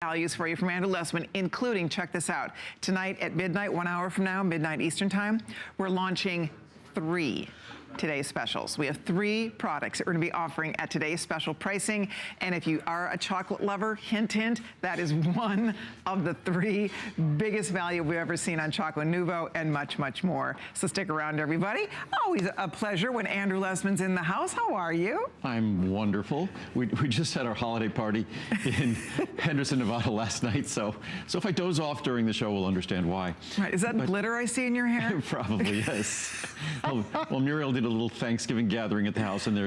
values for you from Andrew Lessman, including, check this out, tonight at midnight, 1 hour from now, midnight Eastern time, we're launching 3 today's specials. We have 3 products that we're going to be offering at today's special pricing. And if you are a chocolate lover, hint, hint, that is one of the 3 biggest value we've ever seen on Choco Nuvo, and much, much more. So stick around, everybody. Always a pleasure when Andrew Lessman's in the house. How are you? I'm wonderful. We just had our holiday party in Henderson, Nevada last night. So if I doze off during the show, we'll understand why. Right. Is that glitter I see in your hair? Probably, yes. Well, Muriel did a little Thanksgiving gathering at the house, and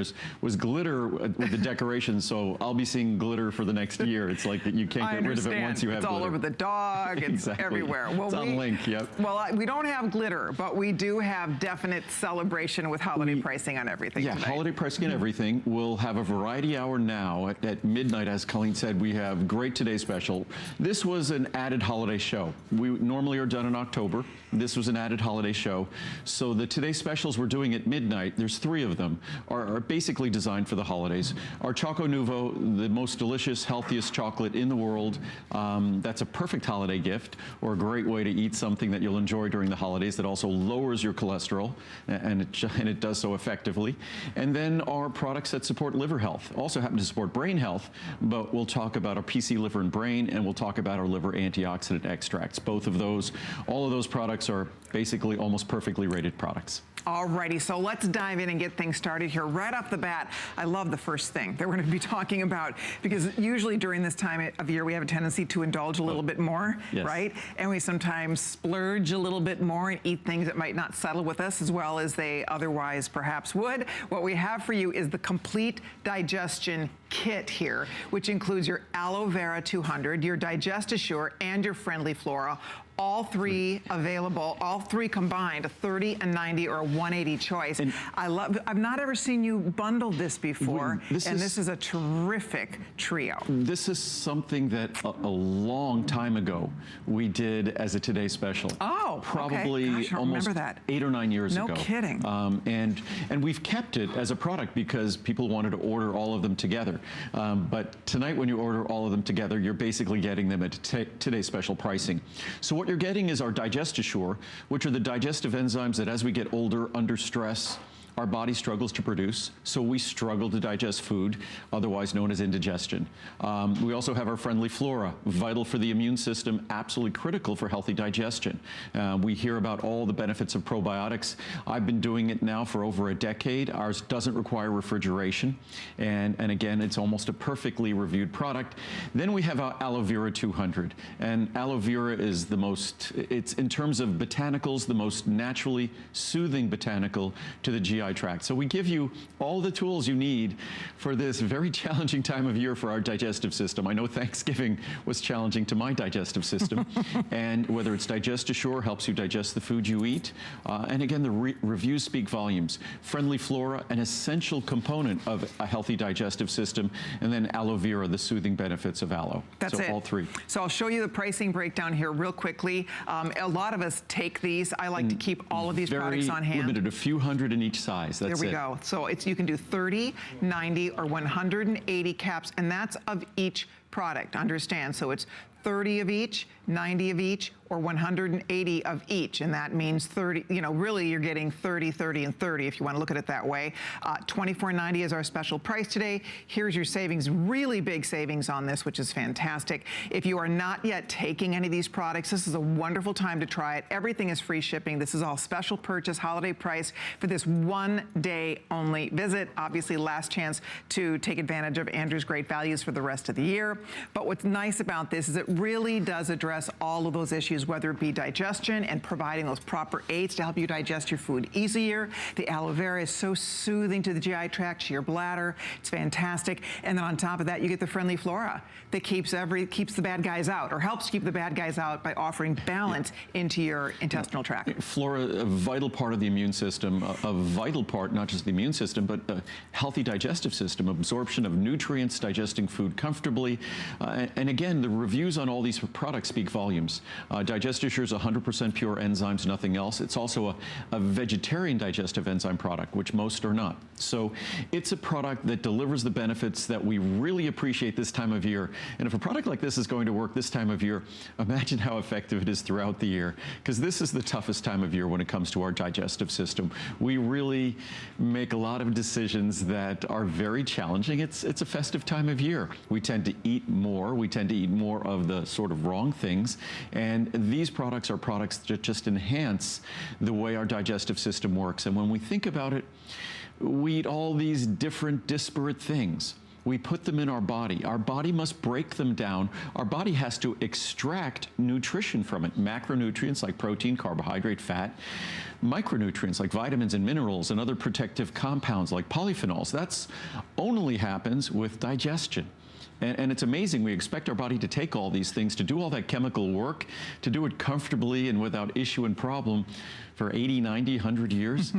was glitter with the decorations, so I'll be seeing glitter for the next year. It's like that you can't get rid of it once you have glitter. It's all over the dog. It's exactly. Everywhere. Well, it's on link, yep. Well, we don't have glitter, but we do have definite celebration with holiday pricing on everything tonight. Holiday pricing on everything. We'll have a variety hour now at midnight. As Colleen said, we have great Today Special. This was an added holiday show. We normally are done in October. This was an added holiday show. So the Today Specials we're doing at midnight, there's 3 of them, are basically designed for the holidays. Our Choco Nuvo, the most delicious, healthiest chocolate in the world. That's a perfect holiday gift, or a great way to eat something that you'll enjoy during the holidays that also lowers your cholesterol, and it does so effectively. And then our products that support liver health also happen to support brain health, but we'll talk about our PC liver and brain, and we'll talk about our liver antioxidant extracts. Both of those, all of those products are basically almost perfectly rated products. Alrighty, so let's dive in and get things started here. Right off the bat, I love the first thing that we're going to be talking about, because usually during this time of year we have a tendency to indulge a little bit more, yes, right? And we sometimes splurge a little bit more and eat things that might not settle with us as well as they otherwise perhaps would. What we have for you is the complete digestion kit here, which includes your Aloe Vera 200, your Digest-Assure, and your Friendly Flora. All 3 available, all 3 combined, a 30, a 90, or a 180 choice. And I've not ever seen you bundle this before, this is a terrific trio. This is something that a long time ago we did as a Today Special. Oh, probably okay. Gosh, I almost remember that. 8 or 9 years ago. No kidding. And we've kept it as a product because people wanted to order all of them together. But tonight, when you order all of them together, you're basically getting them at Today's Special pricing. So what you're getting is our Digest-Assure, which are the digestive enzymes that as we get older, under stress, our body struggles to produce, so we struggle to digest food, otherwise known as indigestion. We also have our Friendly Flora, vital for the immune system, absolutely critical for healthy digestion. We hear about all the benefits of probiotics. I've been doing it now for over a decade. Ours doesn't require refrigeration, and again, it's almost a perfectly reviewed product. Then we have our Aloe Vera 200, and Aloe Vera is the most, it's in terms of botanicals, the most naturally soothing botanical to the GI tract. So we give you all the tools you need for this very challenging time of year for our digestive system. I know Thanksgiving was challenging to my digestive system, and whether it's Digest-Assure, helps you digest the food you eat, and again, the reviews speak volumes. Friendly Flora, an essential component of a healthy digestive system, and then Aloe Vera, the soothing benefits of aloe. That's it. All 3. So I'll show you the pricing breakdown here real quickly. A lot of us take these. I like to keep all of these products on hand. Limited, a few hundred in each size. That's there we go. So you can do 30, 90, or 180 caps, and that's of each product. Understand? So it's 30 of each, 90 of each, or 180 of each, and that means 30, you know, really you're getting 30, 30, and 30 if you want to look at it that way. $24.90 is our special price today. Here's your savings, really big savings on this, which is fantastic. If you are not yet taking any of these products, this is a wonderful time to try it. Everything is free shipping. This is all special purchase, holiday price for this 1 day only visit. Obviously, last chance to take advantage of Andrew's great values for the rest of the year. But what's nice about this is it really does address all of those issues, whether it be digestion and providing those proper aids to help you digest your food easier. The aloe vera is so soothing to the GI tract, to your bladder. It's fantastic. And then on top of that, you get the Friendly Flora that keeps the bad guys out, or helps keep the bad guys out by offering balance into your intestinal tract. Flora, a vital part of the immune system, a vital part, not just the immune system, but a healthy digestive system, absorption of nutrients, digesting food comfortably. And again, the reviews on all these products speak volumes. DigestAssure is 100% pure enzymes, nothing else. It's also a vegetarian digestive enzyme product, which most are not. So it's a product that delivers the benefits that we really appreciate this time of year. And if a product like this is going to work this time of year, imagine how effective it is throughout the year, because this is the toughest time of year when it comes to our digestive system. We really make a lot of decisions that are very challenging. It's a festive time of year. We tend to eat more. We tend to eat more of the sort of wrong things. And these products are products that just enhance the way our digestive system works. And when we think about it, we eat all these different disparate things. We put them in our body. Our body must break them down. Our body has to extract nutrition from it, macronutrients like protein, carbohydrate, fat, micronutrients like vitamins and minerals, and other protective compounds like polyphenols. That's only happens with digestion. And it's amazing. We expect our body to take all these things, to do all that chemical work, to do it comfortably and without issue and problem for 80, 90, 100 years.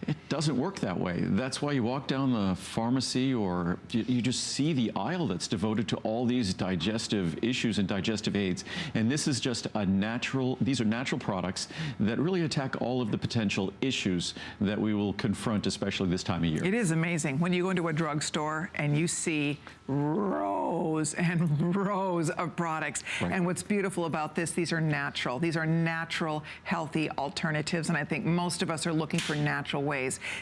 It doesn't work that way. That's why you walk down the pharmacy or you just see the aisle that's devoted to all these digestive issues and digestive aids. And this is just a natural, these are natural products that really attack all of the potential issues that we will confront, especially this time of year. It is amazing when you go into a drugstore and you see rows and rows of products. Right. And what's beautiful about this, these are natural. These are natural, healthy alternatives. And I think most of us are looking for natural ways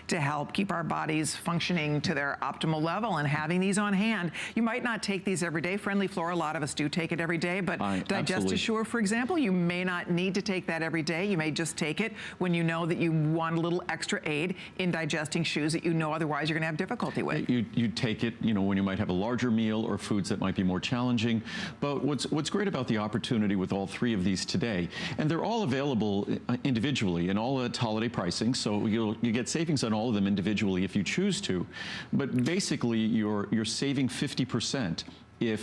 to help keep our bodies functioning to their optimal level, and having these on hand. You might not take these every day. Friendly Flora, a lot of us do take it every day, but DigestAssure, for example, you may not need to take that every day. You may just take it when you know that you want a little extra aid in digesting shoes that you know otherwise you're going to have difficulty with. You take it, you know, when you might have a larger meal or foods that might be more challenging. But what's great about the opportunity with all three of these today, and they're all available individually and all at holiday pricing, so you get savings on all of them individually if you choose to. But basically, you're saving 50%.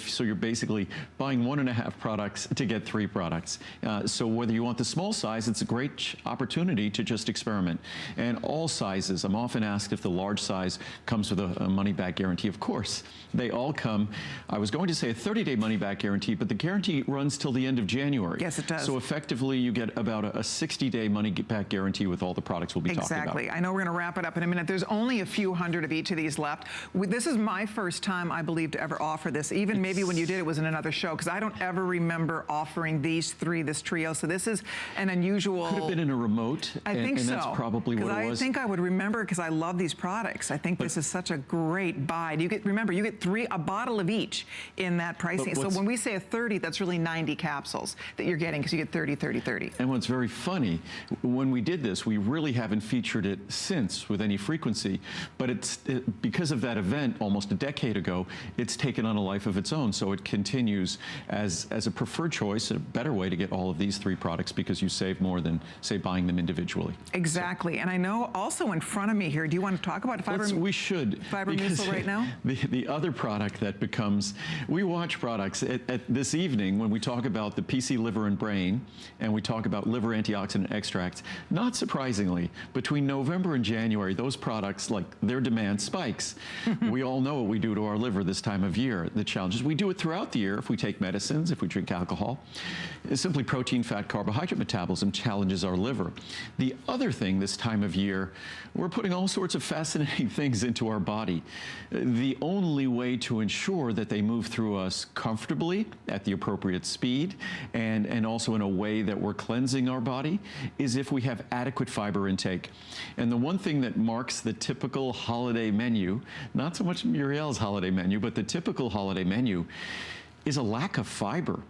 So you're basically buying 1.5 products to get 3 products. So whether you want the small size, it's a great opportunity to just experiment. And all sizes, I'm often asked if the large size comes with a money-back guarantee. Of course, they all come. I was going to say a 30-day money-back guarantee, but the guarantee runs till the end of January. Yes, it does. So effectively, you get about a 60-day money-back guarantee with all the products we'll be talking about. Exactly. I know we're going to wrap it up in a minute. There's only a few hundred of each of these left. This is my first time, I believe, to ever offer this. Even maybe when you did, it was in another show, because I don't ever remember offering these three, this trio. So this is an unusual. Could have been in a remote. I think so. And that's probably what it was. I think I would remember, because I love these products. I think this is such a great buy. You get, remember, you get a bottle of each in that pricing. So when we say a 30, that's really 90 capsules that you're getting, because you get 30, 30, 30. And what's very funny, when we did this, we really haven't featured it since with any frequency, but because of that event almost a decade ago, it's taken on a life of its own. So it continues as a preferred choice, a better way to get all of these 3 products, because you save more than, say, buying them individually. Exactly. So. And I know also in front of me here, do you want to talk about we should. Fiber Mucil right now? The other product that becomes, we watch products at this evening when we talk about the PC liver and brain, and we talk about liver antioxidant extracts. Not surprisingly, between November and January, those products, like, their demand spikes. We all know what we do to our liver this time of year. The challenges, we do it throughout the year if we take medicines, if we drink alcohol. It's simply protein, fat, carbohydrate metabolism challenges our liver. The other thing this time of year, we're putting all sorts of fascinating things into our body. The only way to ensure that they move through us comfortably at the appropriate speed and also in a way that we're cleansing our body is if we have adequate fiber intake. And the one thing that marks the typical holiday menu, not so much Muriel's holiday menu, but the typical holiday menu, is a lack of fiber.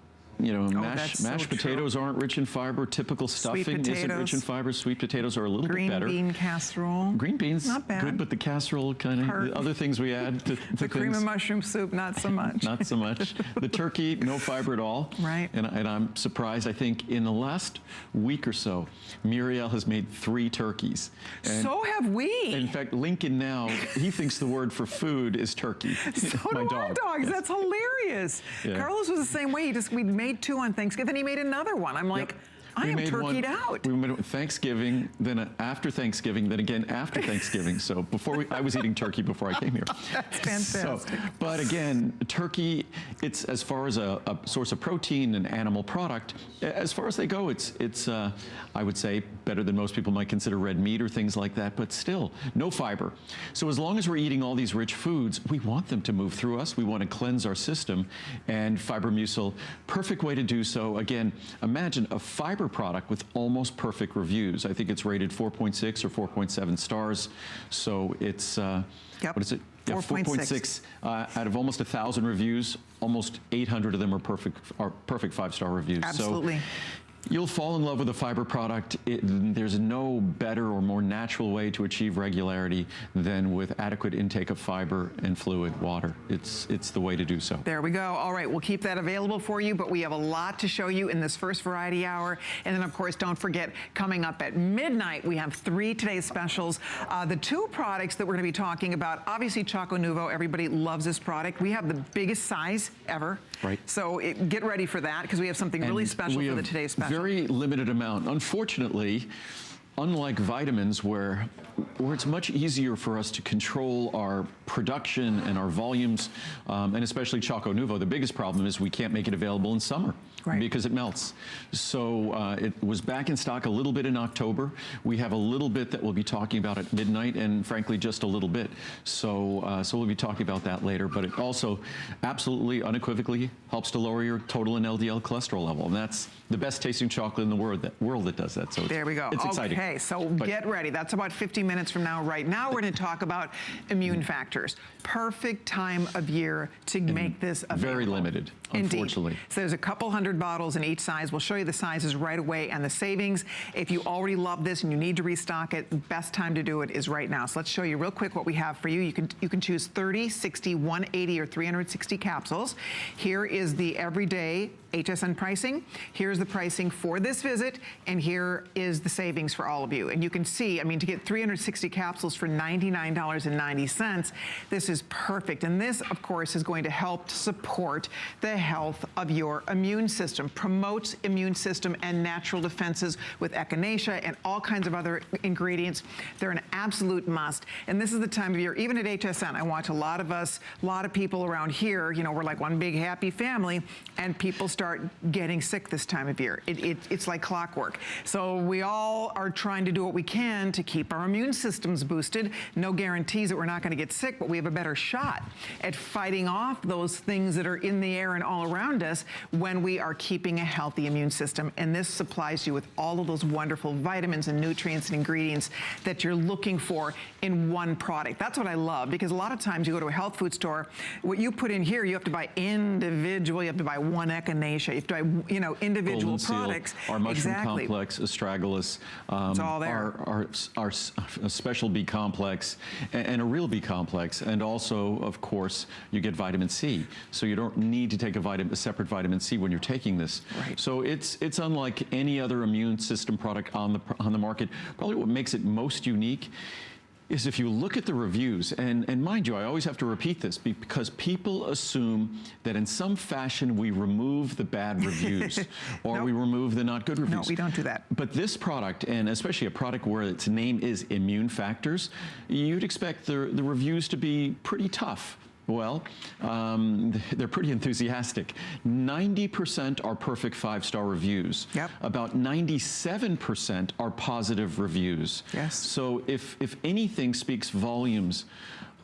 You know, mashed potatoes aren't rich in fiber. Typical stuffing isn't rich in fiber. Sweet potatoes are a little bit better. Green bean casserole. Green beans, not bad. Good, but the casserole kind of, the other things we add to the cream of mushroom soup, not so much. Not so much. The turkey, no fiber at all. Right. And I'm surprised. I think in the last week or so, Muriel has made 3 turkeys. And so have we. In fact, Lincoln now, he thinks the word for food is turkey. So do our dogs. Yes. That's hilarious. Yeah. Carlos was the same way. We made 2 on Thanksgiving. He made another one. I'm like, I am made turkeyed out. We made it Thanksgiving, then after Thanksgiving, then again after Thanksgiving. So I was eating turkey before I came here. That's fantastic. But again, turkey, it's as far as a source of protein and animal product, as far as they go, it's I would say better than most people might consider red meat or things like that, but still no fiber. So as long as we're eating all these rich foods, we want them to move through us. We want to cleanse our system, and Fibromucil, perfect way to do so. Again, imagine a fiber product with almost perfect reviews. I think it's rated 4.6 or 4.7 stars. So it's, Yep. what is it? Yeah, 4.6. Out of almost 1,000 reviews, almost 800 of them are perfect 5-star reviews. Absolutely. So you'll fall in love with a fiber product. There's no better or more natural way to achieve regularity than with adequate intake of fiber and fluid water. It's the way to do so. There we go. All right, we'll keep that available for you, but we have a lot to show you in this first variety hour. And then, of course, don't forget, coming up at midnight, we have 3 today's specials. The 2 products that we're going to be talking about, obviously Choco Nuvo, everybody loves this product. We have the biggest size ever. Right. So get ready for that, because we have something really special for the today's special. Very limited amount. Unfortunately, unlike vitamins, where it's much easier for us to control our production and our volumes, and especially Choco Nuvo, the biggest problem is we can't make it available in summer. Right. Because it melts. So it was back in stock a little bit in October. We have a little bit that we'll be talking about at midnight, and frankly, just a little bit. So we'll be talking about that later. But it also absolutely, unequivocally helps to lower your total and LDL cholesterol level. And that's the best tasting chocolate in the world that does that. So there we go. It's exciting. Okay, so get ready. That's about 50 minutes from now. Right now, we're going to talk about immune factors. Perfect time of year to make this available. Very limited, unfortunately. Indeed. So there's a couple hundred bottles in each size. We'll show you the sizes right away and the savings. If you already love this and you need to restock it, the best time to do it is right now. So let's show you real quick what we have for you. You can choose 30, 60, 180, or 360 capsules. Here is the everyday HSN pricing. Here's the pricing for this visit, and here is the savings for all of you. And you can see, I mean, to get 360 capsules for $99.90, this is perfect. And this, of course, is going to help to support the health of your immune system, promotes immune system and natural defenses with echinacea and all kinds of other ingredients. They're an absolute must. And this is the time of year, even at HSN, I watch a lot of people around here, you know, we're like one big happy family, and people start getting sick this time of year. It's like clockwork. So we all are trying to do what we can to keep our immune systems boosted. No guarantees that we're not going to get sick, but we have a better shot at fighting off those things that are in the air and all around us when we are keeping a healthy immune system. And this supplies you with all of those wonderful vitamins and nutrients and ingredients that you're looking for in one product. That's what I love, because a lot of times you go to a health food store, what you put in here, you have to buy individual, you have to buy one echinacea, you have to buy, you know, individual Golden products. Seal, our mushroom complex, astragalus, it's all there. Our special B complex, and a real B complex, and also, of course, you get vitamin C. So you don't need to take a separate vitamin C when you're taking this. Right. So it's unlike any other immune system product on the market. Probably what makes it most unique is if you look at the reviews, and mind you, I always have to repeat this because people assume that in some fashion we remove the bad reviews or Nope. we remove the not good reviews. No, we don't do that. But this product, and especially a product where its name is Immune Factors, you'd expect the reviews to be pretty tough. Well, they're pretty enthusiastic. 90% are perfect 5-star reviews. Yep. About 97% are positive reviews. Yes. So if anything speaks volumes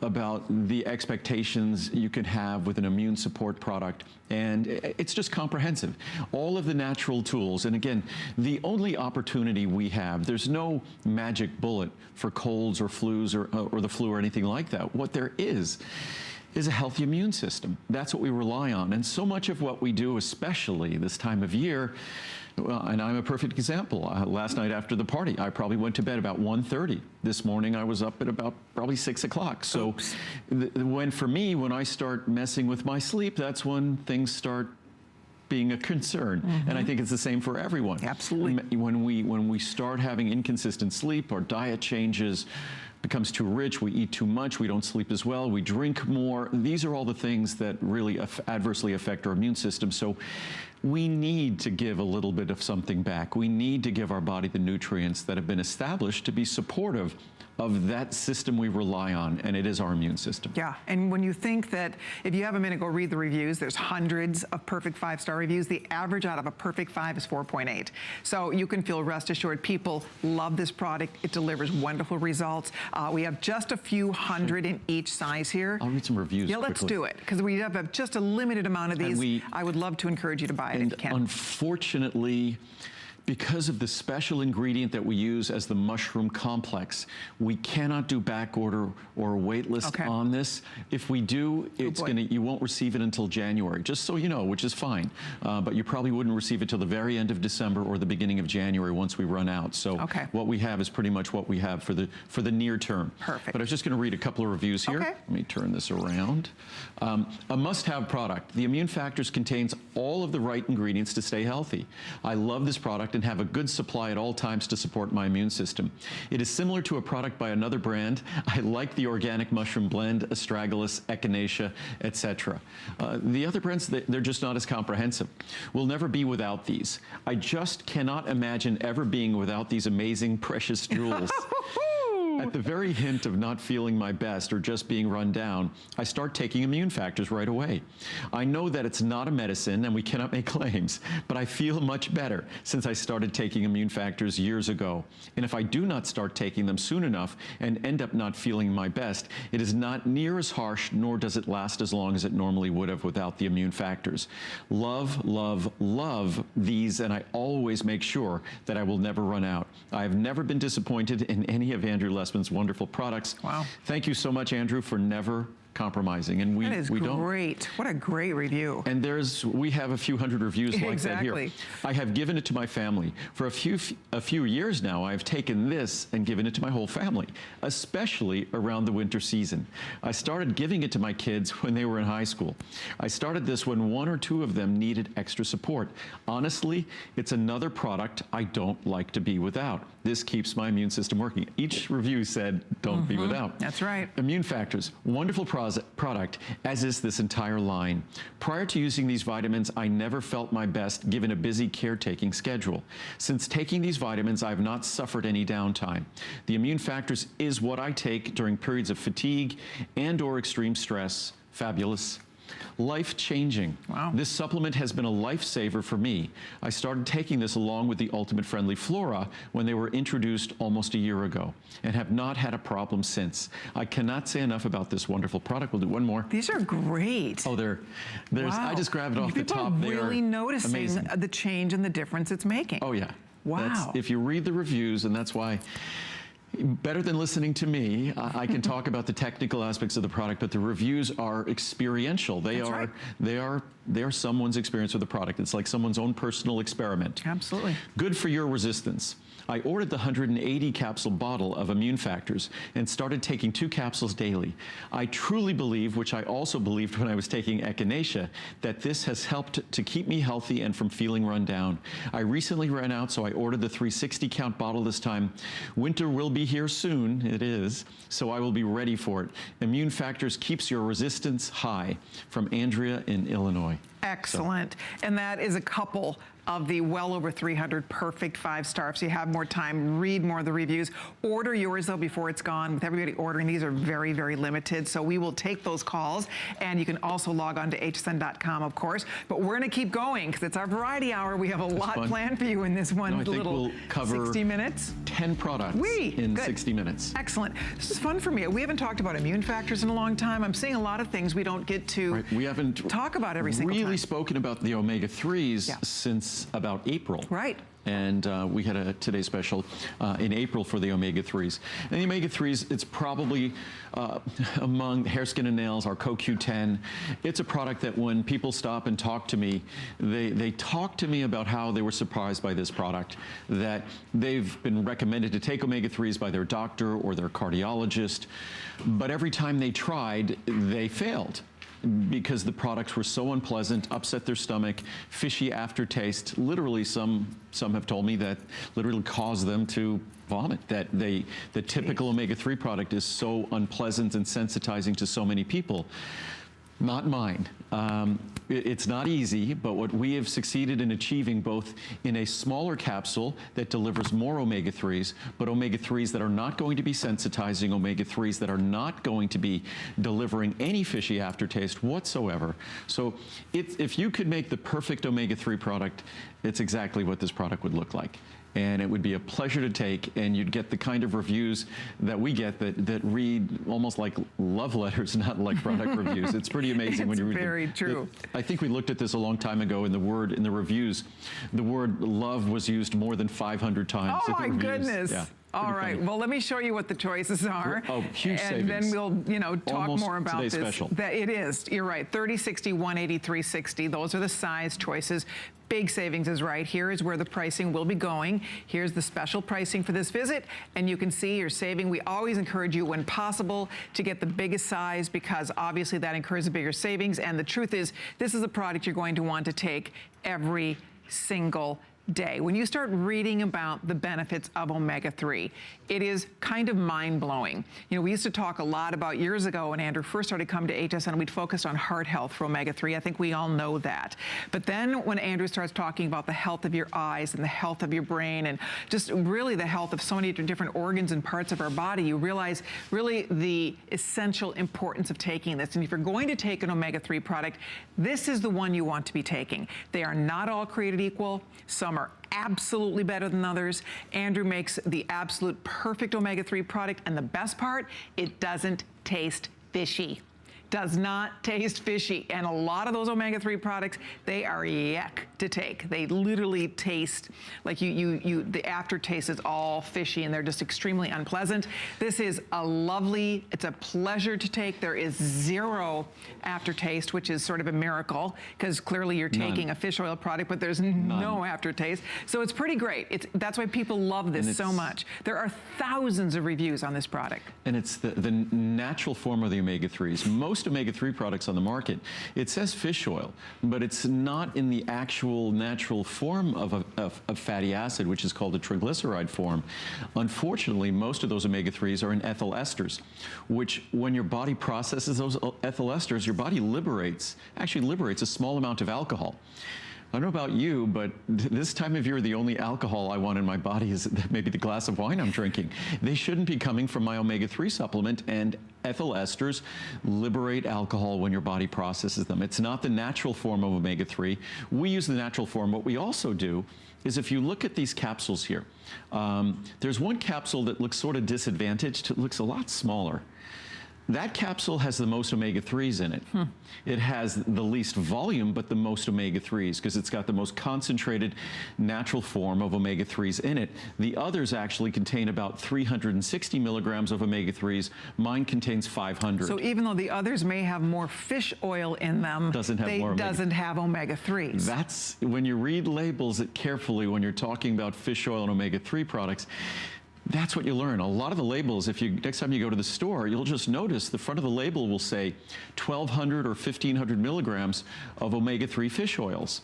about the expectations you can have with an immune support product, and it's just comprehensive. All of the natural tools, and again, the only opportunity we have, there's no magic bullet for colds or flus or the flu or anything like that. What there is a healthy immune system. That's what we rely on. And so much of what we do, especially this time of year, well, and I'm a perfect example. Last night after the party, I probably went to bed about 1:30. This morning, I was up at about probably 6 o'clock. So for me, when I start messing with my sleep, that's when things start being a concern. Mm-hmm. And I think it's the same for everyone. Absolutely. When we start having inconsistent sleep, our diet changes, becomes too rich, we eat too much, we don't sleep as well, we drink more. These are all the things that really adversely affect our immune system. So we need to give a little bit of something back. We need to give our body the nutrients that have been established to be supportive of that system we rely on, and it is our immune system. Yeah, and when you think that, if you have a minute, go read the reviews. There's hundreds of perfect 5-star reviews. The average out of a perfect 5 is 4.8. So you can feel rest assured people love this product. It delivers wonderful results. We have just a few hundred in each size here. I'll read some reviews Yeah, let's quickly. do it, because we have just a limited amount of these. I would love to encourage you to buy it if you can. Unfortunately, because of the special ingredient that we use as the mushroom complex, we cannot do back order or wait list on this. If we do, it's you won't receive it until January, just so you know, which is fine. But you probably wouldn't receive it till the very end of December or the beginning of January once we run out. So what we have is pretty much what we have for the near term. Perfect. But I was just going to read a couple of reviews here. Let me turn this around. A must-have product. The Immune Factors contains all of the right ingredients to stay healthy. I love this product and have a good supply at all times to support my immune system. It is similar to a product by another brand. I like the organic mushroom blend, astragalus, echinacea, etc. The other brands, they're just not as comprehensive. We'll never be without these. I just cannot imagine ever being without these amazing, precious jewels. At the very hint of not feeling my best or just being run down, I start taking Immune Factors right away. I know that it's not a medicine and we cannot make claims, but I feel much better since I started taking Immune Factors years ago. And if I do not start taking them soon enough and end up not feeling my best, it is not near as harsh, nor does it last as long as it normally would have without the Immune Factors. Love, love, love these, and I always make sure that I will never run out. I have never been disappointed in any of Andrew Lessman's wonderful products. Wow. Thank you so much, Andrew, for never compromising. And we That is great. What a great review. And we have a few hundred reviews like that here. I have given it to my family. For a few years now, I've taken this and given it to my whole family, especially around the winter season. I started giving it to my kids when they were in high school. I started this when 1 or 2 of them needed extra support. Honestly, it's another product I don't like to be without. This keeps my immune system working. Each review said, don't be without. That's right. Immune Factors, wonderful product, as is this entire line. Prior to using these vitamins, I never felt my best given a busy caretaking schedule. Since taking these vitamins, I have not suffered any downtime. The Immune Factors is what I take during periods of fatigue and/or extreme stress. Fabulous. Life-changing. Wow. This supplement has been a lifesaver for me. I started taking this along with the Ultimate Friendly Flora when they were introduced almost a year ago and have not had a problem since. I cannot say enough about this wonderful product. We'll do one more. These are great. Oh, there's. Wow. I just grabbed it off the top. People are really noticing amazing. the change and the difference it's making. Oh, yeah. Wow. If you read the reviews, and that's why better than listening to me, I can talk about the technical aspects of the product, but the reviews are experiential. They are someone's experience with the product. It's like someone's own personal experiment. Absolutely. Good for your resistance. I ordered the 180 capsule bottle of Immune Factors and started taking 2 capsules daily. I truly believe, which I also believed when I was taking echinacea, that this has helped to keep me healthy and from feeling run down. I recently ran out, so I ordered the 360 count bottle this time. Winter will be here soon, it is, so I will be ready for it. Immune Factors keeps your resistance high. From Andrea in Illinois. Excellent. And that is a couple of the well over 300 perfect 5-star. If you have more time, read more of the reviews. Order yours, though, before it's gone. With everybody ordering, these are very, very limited. So we will take those calls. And you can also log on to hsn.com, of course. But we're going to keep going because it's our variety hour. We have a lot planned for you in this one little we'll cover 60 minutes. 10 products in 60 minutes. Excellent. This is fun for me. We haven't talked about Immune Factors in a long time. I'm seeing a lot of things we don't get to we haven't talk about every single time. Spoken about the omega-3s since about April. Right. And we had a Today Special in April for the omega-3s. And the omega-3s, it's probably among hair, skin, and nails, our CoQ10. It's a product that when people stop and talk to me, they talk to me about how they were surprised by this product, that they've been recommended to take omega-3s by their doctor or their cardiologist, but every time they tried, they failed. because the products were so unpleasant, upset their stomach, fishy aftertaste. Literally, some have told me that literally caused them to vomit, that the typical omega-3 product is so unpleasant and sensitizing to so many people. Not mine. It's not easy, but what we have succeeded in achieving, both in a smaller capsule that delivers more omega-3s, but omega-3s that are not going to be sensitizing, omega-3s that are not going to be delivering any fishy aftertaste whatsoever. So if you could make the perfect omega-3 product, it's exactly what this product would look like. And it would be a pleasure to take, and you'd get the kind of reviews that we get that read almost like love letters, not like product reviews. It's pretty amazing when you read them. It's very true. I think we looked at this a long time ago in the reviews. The word love was used more than 500 times. Oh my goodness. Yeah. All right. Well, let me show you what the choices are. Oh, huge and savings. then we'll, talk Almost more about today's this. special. It is. You're right. 30, 60, 180, 360. Those are the size choices. Big savings is right. Here is where the pricing will be going. Here's the special pricing for this visit, and you can see you're saving. We always encourage you, when possible, to get the biggest size, because obviously that encourages bigger savings. And the truth is, this is a product you're going to want to take every single day. When you start reading about the benefits of omega-3, it is kind of mind-blowing. We used to talk a lot about years ago when Andrew first started coming to HSN, we'd focused on heart health for omega-3. I think we all know that. But then when Andrew starts talking about the health of your eyes and the health of your brain and just really the health of so many different organs and parts of our body, you realize really the essential importance of taking this. And if you're going to take an omega-3 product, this is the one you want to be taking. They are not all created equal. Some are absolutely better than others. Andrew makes the absolute perfect omega-3 product, and the best part, it doesn't taste fishy. Does not taste fishy. And a lot of those omega-3 products, they are yuck to take. They literally taste like the aftertaste is all fishy, and they're just extremely unpleasant. This is it's a pleasure to take. There is zero aftertaste, which is sort of a miracle, because clearly you're taking a fish oil product, but there's no aftertaste. So it's pretty great. That's why people love this so much. There are thousands of reviews on this product. And it's the natural form of the omega-3s. Most omega-3 products on the market, it says fish oil, but it's not in the actual natural form of fatty acid, which is called a triglyceride form. Unfortunately, most of those omega-3s are in ethyl esters, which when your body processes those ethyl esters, your body actually liberates a small amount of alcohol. I don't know about you, but this time of year, the only alcohol I want in my body is maybe the glass of wine I'm drinking. They shouldn't be coming from my omega-3 supplement, and ethyl esters liberate alcohol when your body processes them. It's not the natural form of omega-3. We use the natural form. What we also do is, if you look at these capsules here, there's one capsule that looks sort of disadvantaged. It looks a lot smaller. That capsule has the most omega-3s in it. It has the least volume, but the most omega-3s, because it's got the most concentrated natural form of omega-3s in it. The others actually contain about 360 milligrams of omega-3s. Mine contains 500. So even though the others may have more fish oil in them, doesn't have omega-3s. That's when you read labels carefully when you're talking about fish oil and omega-3 products. That's what you learn. A lot of the labels, next time you go to the store, you'll just notice the front of the label will say 1,200 or 1,500 milligrams of omega-3 fish oils.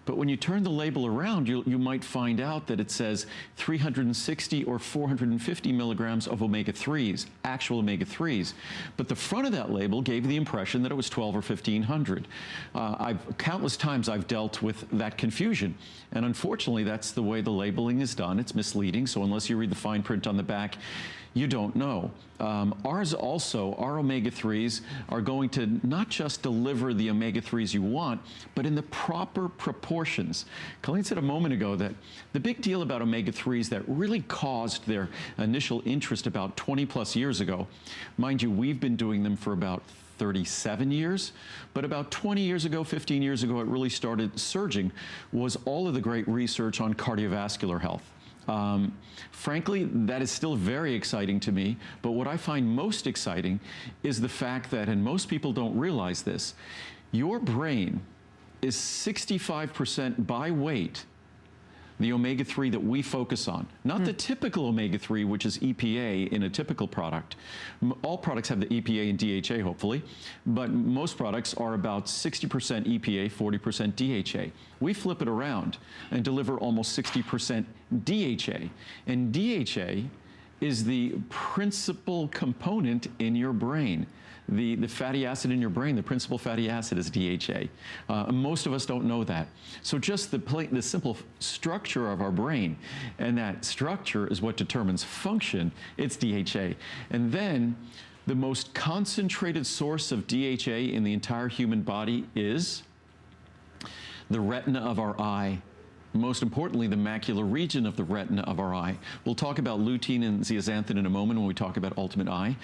But when you turn the label around, you might find out that it says 360 or 450 milligrams of omega-3s, actual omega-3s. But the front of that label gave the impression that it was 1,200 or 1,500. Countless times I've dealt with that confusion. And unfortunately, that's the way the labeling is done. It's misleading. So unless you read the fine print on the back, you don't know. Ours also, our omega-3s are going to not just deliver the omega-3s you want, but in the proper proportions. Colleen said a moment ago that the big deal about omega-3s that really caused their initial interest about 20 plus years ago, mind you, we've been doing them for about 37 years, but about 20 years ago, 15 years ago, it really started surging, was all of the great research on cardiovascular health. Frankly, that is still very exciting to me, but what I find most exciting is the fact that, and most people don't realize this, your brain is 65% by weight the omega-3 that we focus on, not the typical omega-3, which is EPA in a typical product. All products have the EPA and DHA, hopefully, but most products are about 60% EPA, 40% DHA. We flip it around and deliver almost 60% DHA. And DHA is the principal component in your brain. The fatty acid in your brain, the principal fatty acid is DHA. Most of us don't know that. So just the simple structure of our brain, and that structure is what determines function, it's DHA. And then the most concentrated source of DHA in the entire human body is the retina of our eye. Most importantly, the macular region of the retina of our eye. We'll talk about lutein and zeaxanthin in a moment when we talk about Ultimate Eye,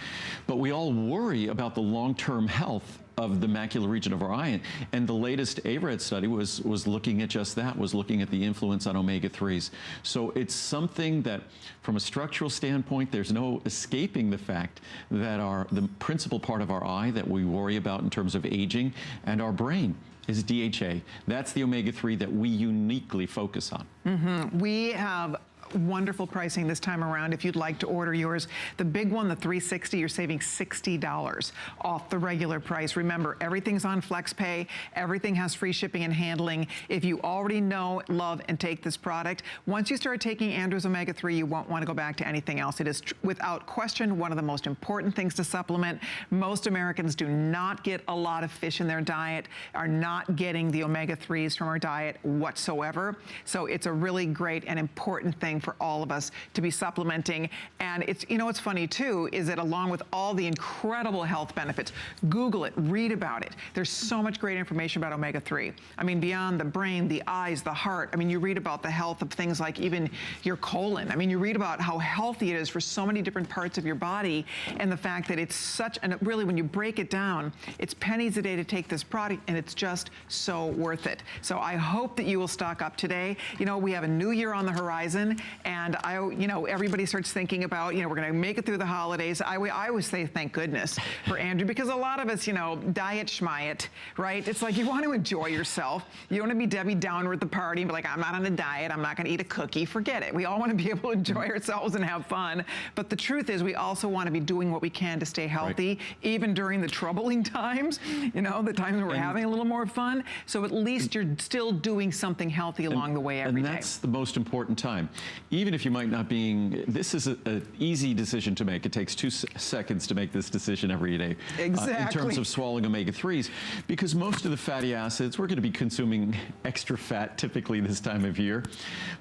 but we all worry about the long-term health of the macular region of our eye, and the latest ARED study was looking at just that, was looking at the influence on omega-3s. So it's something that, from a structural standpoint, there's no escaping the fact that the principal part of our eye that we worry about in terms of aging and our brain is DHA. That's the omega-3 that we uniquely focus on. We have wonderful pricing this time around. If you'd like to order yours, the big one, the 360, you're saving $60 off the regular price. Remember, everything's on FlexPay. Everything has free shipping and handling. If you already know, love, and take this product, once you start taking Andrews Omega-3, you won't want to go back to anything else. It is, without question, one of the most important things to supplement. Most Americans do not get a lot of fish in their diet, are not getting the Omega-3s from our diet whatsoever. So it's a really great and important thing for all of us to be supplementing. And it's, you know, what's funny too, is that along with all the incredible health benefits, Google it, read about it. There's so much great information about omega-3. I mean, beyond the brain, the eyes, the heart. I mean, you read about the health of things like even your colon. I mean, you read about how healthy it is for so many different parts of your body, and the fact that it's such, and really when you break it down, it's pennies a day to take this product, and it's just so worth it. So I hope that you will stock up today. You know, we have a new year on the horizon, and everybody starts thinking about, we're going to make it through the holidays. I always say thank goodness for Andrew, because a lot of us, diet schmiet, right? It's like you want to enjoy yourself. You don't want to be Debbie Downer at the party and be like, I'm not on a diet, I'm not going to eat a cookie. Forget it. We all want to be able to enjoy ourselves and have fun. But the truth is, we also want to be doing what we can to stay healthy, right, even during the troubling times, the times when we're having a little more fun. So at least you're still doing something healthy along the way every day. And that's the most important time. Even if you might not be, this is an easy decision to make. It takes 2 seconds to make this decision every day. Exactly. In terms of swallowing omega-3s, because most of the fatty acids, we're going to be consuming extra fat typically this time of year.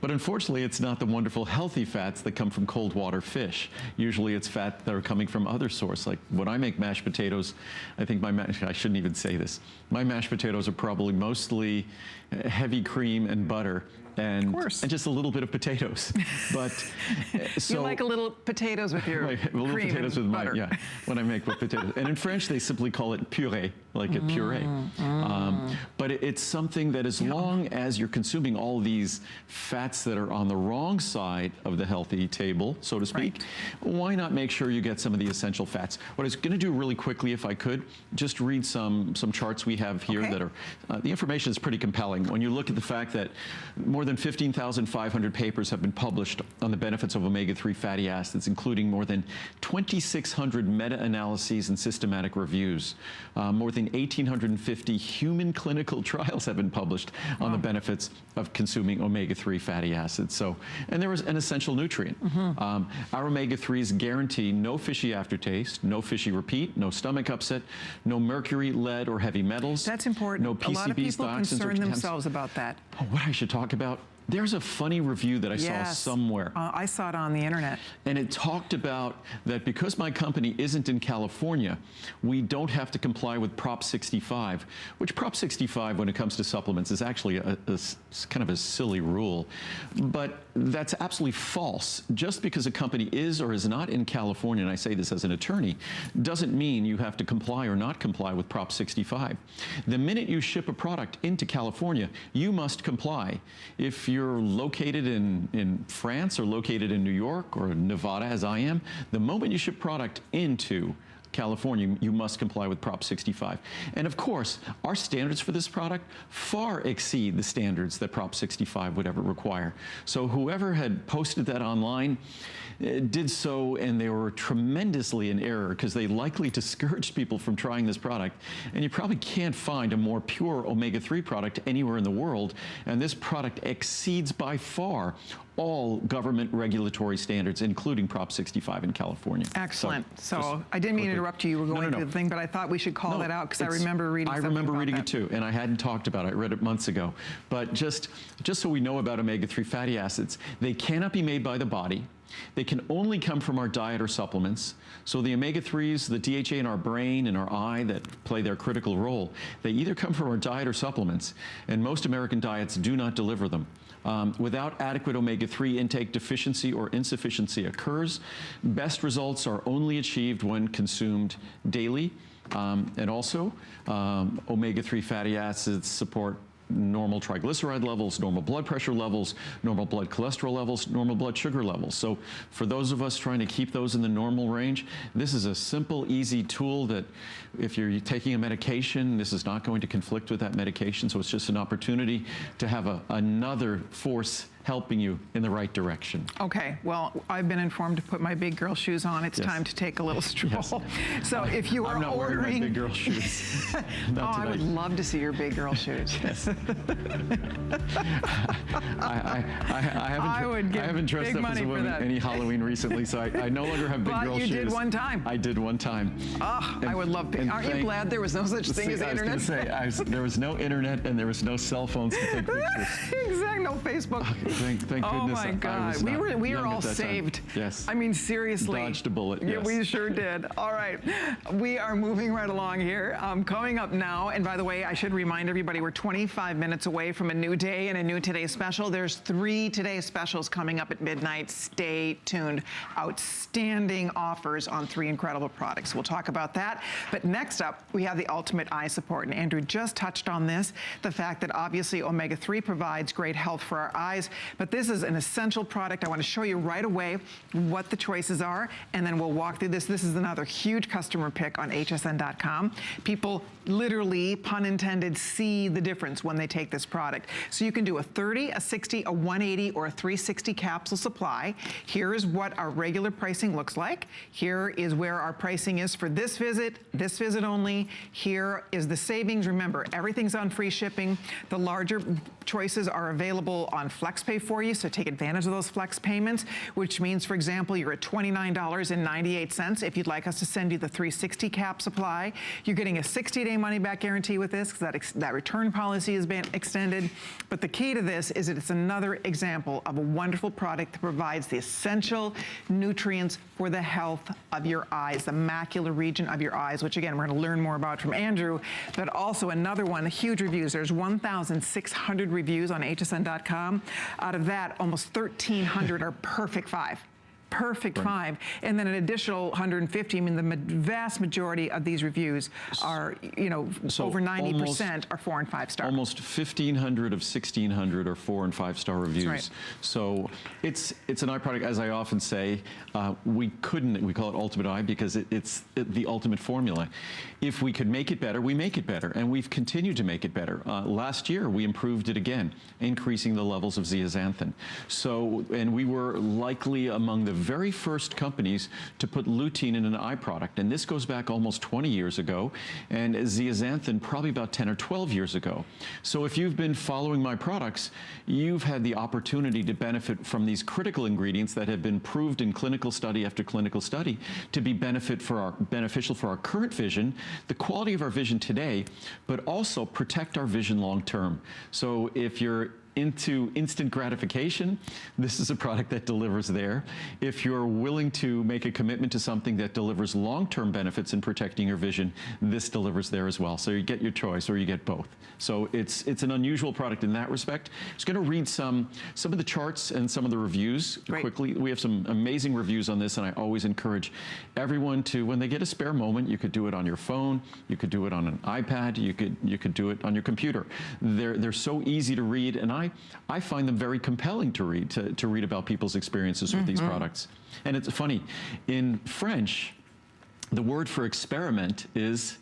But unfortunately, it's not the wonderful healthy fats that come from cold water fish. Usually it's fat that are coming from other sources. Like when I make mashed potatoes, I think I shouldn't even say this. My mashed potatoes are probably mostly heavy cream and butter, and just a little bit of potatoes. But so you like a little potatoes with your cream potatoes and with butter. When I make with potatoes. And in French, they simply call it puree, like a puree. But it's something that, as long as you're consuming all these fats that are on the wrong side of the healthy table, so to speak, why not make sure you get some of the essential fats? What I was going to do really quickly, if I could, just read some charts we have here that are, the information is pretty compelling. When you look at the fact that more than 15,500 papers have been published on the benefits of omega-3 fatty acids, including more than 2,600 meta-analyses and systematic reviews. More than 1,850 human clinical trials have been published on the benefits of consuming omega-3 fatty acids. So, and there is an essential nutrient. Our omega-3s guarantee no fishy aftertaste, no fishy repeat, no stomach upset, no mercury, lead, or heavy metals. That's important. No PCBs, a lot of people concern themselves about that. Oh, what I should talk about? There's a funny review that I saw somewhere. I saw it on the internet. And it talked about that because my company isn't in California, we don't have to comply with Prop 65, which Prop 65, when it comes to supplements, is actually a kind of a silly rule. But that's absolutely false. Just because a company is or is not in California, and I say this as an attorney, doesn't mean you have to comply or not comply with Prop 65. The minute you ship a product into California, you must comply. If you're located in France or located in New York or Nevada, as I am, the moment you ship product into California, you must comply with Prop 65. And of course, our standards for this product far exceed the standards that Prop 65 would ever require. So whoever had posted that online did so, and they were tremendously in error because they likely discouraged people from trying this product. And you probably can't find a more pure omega-3 product anywhere in the world. And this product exceeds by far all government regulatory standards, including Prop 65 in California. Excellent. So I didn't mean to interrupt you. You were going through the thing, but I thought we should call that out because I remember reading something about that. I remember reading it too, and I hadn't talked about it. I read it months ago. But just so we know about omega-3 fatty acids, they cannot be made by the body. They can only come from our diet or supplements. So the omega-3s, the DHA in our brain and our eye that play their critical role, they either come from our diet or supplements, and most American diets do not deliver them. Without adequate omega-3 intake, deficiency or insufficiency occurs. Best results are only achieved when consumed daily. And also, omega-3 fatty acids support normal triglyceride levels, normal blood pressure levels, normal blood cholesterol levels, normal blood sugar levels. So for those of us trying to keep those in the normal range, this is a simple, easy tool that if you're taking a medication, this is not going to conflict with that medication. So it's just an opportunity to have another force helping you in the right direction. Okay, well, I've been informed to put my big girl shoes on. It's time to take a little stroll. Yes. So if you are I'm not ordering... wearing my big girl shoes. I would love to see your big girl shoes. Yes. I haven't dressed up as a woman any Halloween recently, so I no longer have big girl shoes. But you did one time. I did one time. Oh, I would love to. Aren't you glad there was no such thing as the internet? I was going to say, there was no internet and there was no cell phones to take pictures. Exactly, no Facebook. Thank goodness. Oh my God, we were all saved. Yes. I mean, seriously. Dodged a bullet. Yeah, yes. we sure did. All right, we are moving right along here. Coming up now, and by the way, I should remind everybody, we're 25 minutes away from a new day and a new Today Special. There's 3 Today Specials coming up at midnight. Stay tuned. Outstanding offers on 3 incredible products. We'll talk about that. But next up, we have the ultimate eye support. And Andrew just touched on this, the fact that obviously omega-3 provides great health for our eyes, but this is an essential product. I want to show you right away what the choices are, and then we'll walk through this. This is another huge customer pick on hsn.com. People literally, pun intended, see the difference when they take this product. So you can do a 30, a 60, a 180, or a 360 capsule supply. Here is what our regular pricing looks like. Here is where our pricing is for this visit only. Here is the savings. Remember, everything's on free shipping. The larger choices are available on FlexPay for you, so take advantage of those flex payments, which means, for example, you're at $29.98. If you'd like us to send you the 360 cap supply, you're getting a 60-day money-back guarantee with this, because that return policy has been extended. But the key to this is that it's another example of a wonderful product that provides the essential nutrients for the health of your eyes, the macular region of your eyes, which again, we're going to learn more about from Andrew, but also another one, huge reviews. There's 1,600 reviews on hsn.com. Out of that, almost 1,300 are perfect 5. Perfect 5, and then an additional 150. I mean, the vast majority of these reviews are, so over 90% are 4 and 5 star. Almost 1,500 of 1,600 are 4 and 5 star reviews. Right. So it's an eye product, as I often say. We call it Ultimate Eye because it's the ultimate formula. If we could make it better, we make it better, and we've continued to make it better. Last year, we improved it again, increasing the levels of zeaxanthin. So, and we were likely among the very first companies to put lutein in an eye product, and this goes back almost 20 years ago, and zeaxanthin probably about 10 or 12 years ago. So if you've been following my products, you've had the opportunity to benefit from these critical ingredients that have been proved in clinical study after clinical study to be beneficial for our current vision, the quality of our vision today, but also protect our vision long term. So if you're into instant gratification, this is a product that delivers there. If you're willing to make a commitment to something that delivers long-term benefits in protecting your vision, this delivers there as well. So you get your choice, or you get both. So it's an unusual product in that respect. I'm just going to read some of the charts and some of the reviews quickly. We have some amazing reviews on this, and I always encourage everyone to, when they get a spare moment, you could do it on your phone, you could do it on an iPad, you could do it on your computer. They're so easy to read, and I find them very compelling to read, to read about people's experiences with these products. And it's funny, in French, The word for experiment is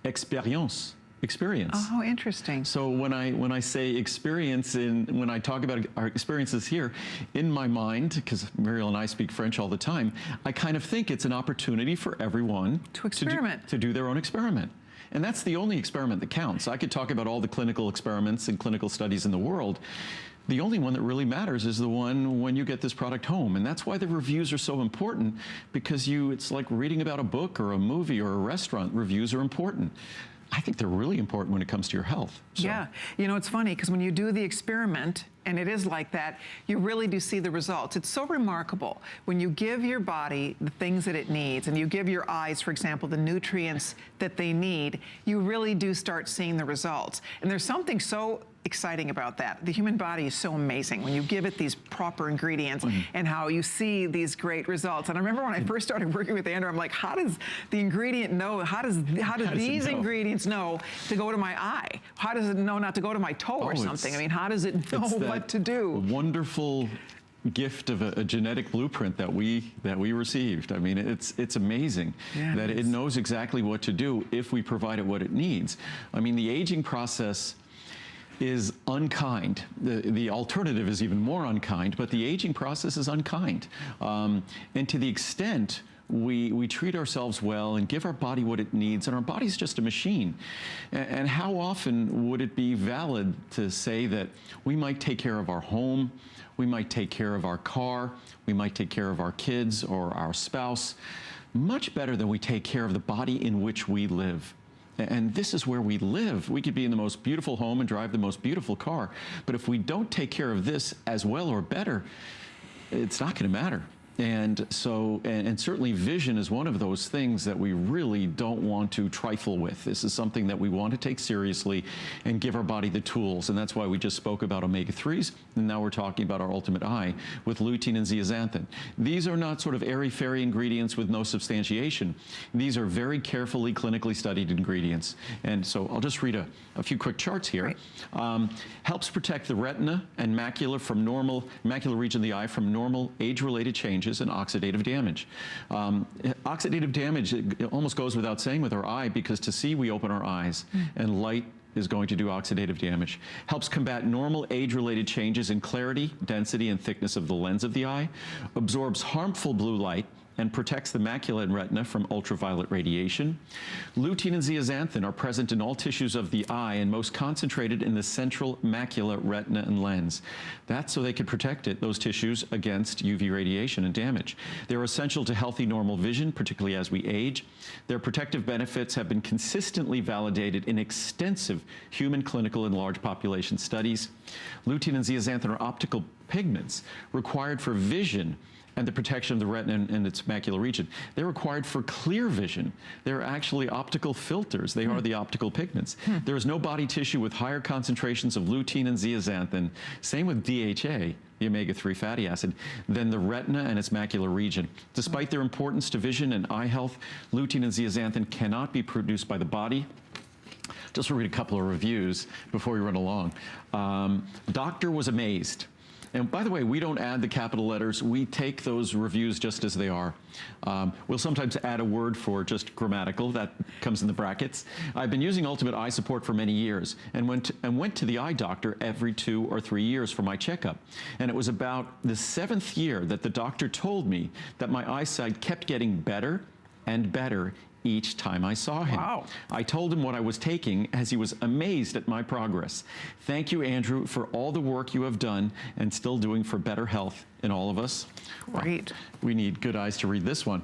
expérience. Experience. Oh, interesting. So when I say experience, when I talk about our experiences here, in my mind, because Muriel and I speak French all the time, I kind of think it's an opportunity for everyone to experiment, to do their own experiment. And that's the only experiment that counts. I could talk about all the clinical experiments and clinical studies in the world. The only one that really matters is the one when you get this product home. And that's why the reviews are so important, because it's like reading about a book or a movie or a restaurant. Reviews are important. I think they're really important when it comes to your health. So. Yeah, you know, it's funny because when you do the experiment, and it is like that, you really do see the results. It's so remarkable when you give your body the things that it needs, and you give your eyes, for example, the nutrients that they need, you really do start seeing the results. And there's something so exciting about that. The human body is so amazing when you give it these proper ingredients and how you see these great results. And I remember when I first started working with Andrew, I'm like, how does the ingredient know? How do these ingredients know to go to my eye? How does it know not to go to my toe or something? I mean, how does it know what to do? Wonderful gift of a genetic blueprint that we received. I mean, it's amazing that it knows exactly what to do if we provide it what it needs. I mean, the aging process is unkind. The alternative is even more unkind, but the aging process is unkind. And to the extent we treat ourselves well and give our body what it needs, and our body's just a machine. And how often would it be valid to say that we might take care of our home, we might take care of our car, we might take care of our kids or our spouse, much better than we take care of the body in which we live. And this is where we live. We could be in the most beautiful home and drive the most beautiful car, but if we don't take care of this as well or better, it's not going to matter. And so, and certainly vision is one of those things that we really don't want to trifle with. This is something that we want to take seriously and give our body the tools. And that's why we just spoke about omega-3s. And now we're talking about our ultimate eye with lutein and zeaxanthin. These are not sort of airy-fairy ingredients with no substantiation. These are very carefully clinically studied ingredients. And so I'll just read a few quick charts here. Helps protect the retina and macula region of the eye from normal age-related changes and oxidative damage. Oxidative damage, it almost goes without saying with our eye, because to see we open our eyes, and light is going to do oxidative damage. Helps combat normal age-related changes in clarity, density, and thickness of the lens of the eye. Absorbs harmful blue light and protects the macula and retina from ultraviolet radiation. Lutein and zeaxanthin are present in all tissues of the eye and most concentrated in the central macula, retina, and lens. That's so they can protect those tissues against UV radiation and damage. They're essential to healthy normal vision, particularly as we age. Their protective benefits have been consistently validated in extensive human clinical and large population studies. Lutein and zeaxanthin are optical pigments required for vision and the protection of the retina and its macular region. They're required for clear vision. They're actually optical filters. They are the optical pigments. There is no body tissue with higher concentrations of lutein and zeaxanthin, same with DHA, the omega-3 fatty acid, than the retina and its macular region. Despite their importance to vision and eye health, lutein and zeaxanthin cannot be produced by the body. Just read a couple of reviews before we run along. Doctor was amazed. And by the way, we don't add the capital letters. We take those reviews just as they are. We'll sometimes add a word for just grammatical. That comes in the brackets. I've been using Ultimate Eye Support for many years and went to the eye doctor every 2 or 3 years for my checkup. And it was about the 7th year that the doctor told me that my eyesight kept getting better and better each time I saw him. Wow. I told him what I was taking, as he was amazed at my progress. Thank you, Andrew, for all the work you have done and still doing for better health in all of us. Great. Well, we need good eyes to read this one.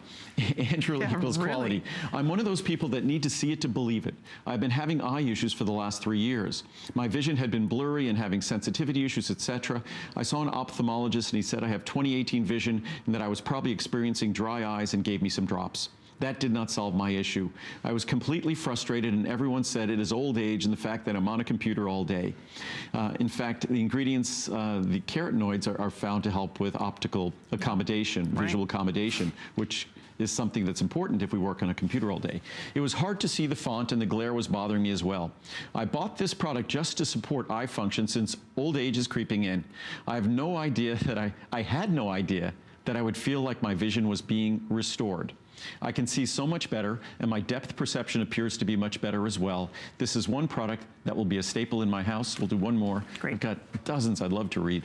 Andrew equals quality. I'm one of those people that need to see it to believe it. I've been having eye issues for the last 3 years. My vision had been blurry and having sensitivity issues, etc. I saw an ophthalmologist and he said I have 20/18 vision and that I was probably experiencing dry eyes and gave me some drops. That did not solve my issue. I was completely frustrated, and everyone said it is old age and the fact that I'm on a computer all day. In fact, the ingredients, the carotenoids are found to help with optical accommodation, visual accommodation, which is something that's important if we work on a computer all day. It was hard to see the font and the glare was bothering me as well. I bought this product just to support eye function since old age is creeping in. I have no idea that I had no idea that I would feel like my vision was being restored. I can see so much better, and my depth perception appears to be much better as well. This is one product that will be a staple in my house. We'll do one more. Great. I've got dozens I'd love to read.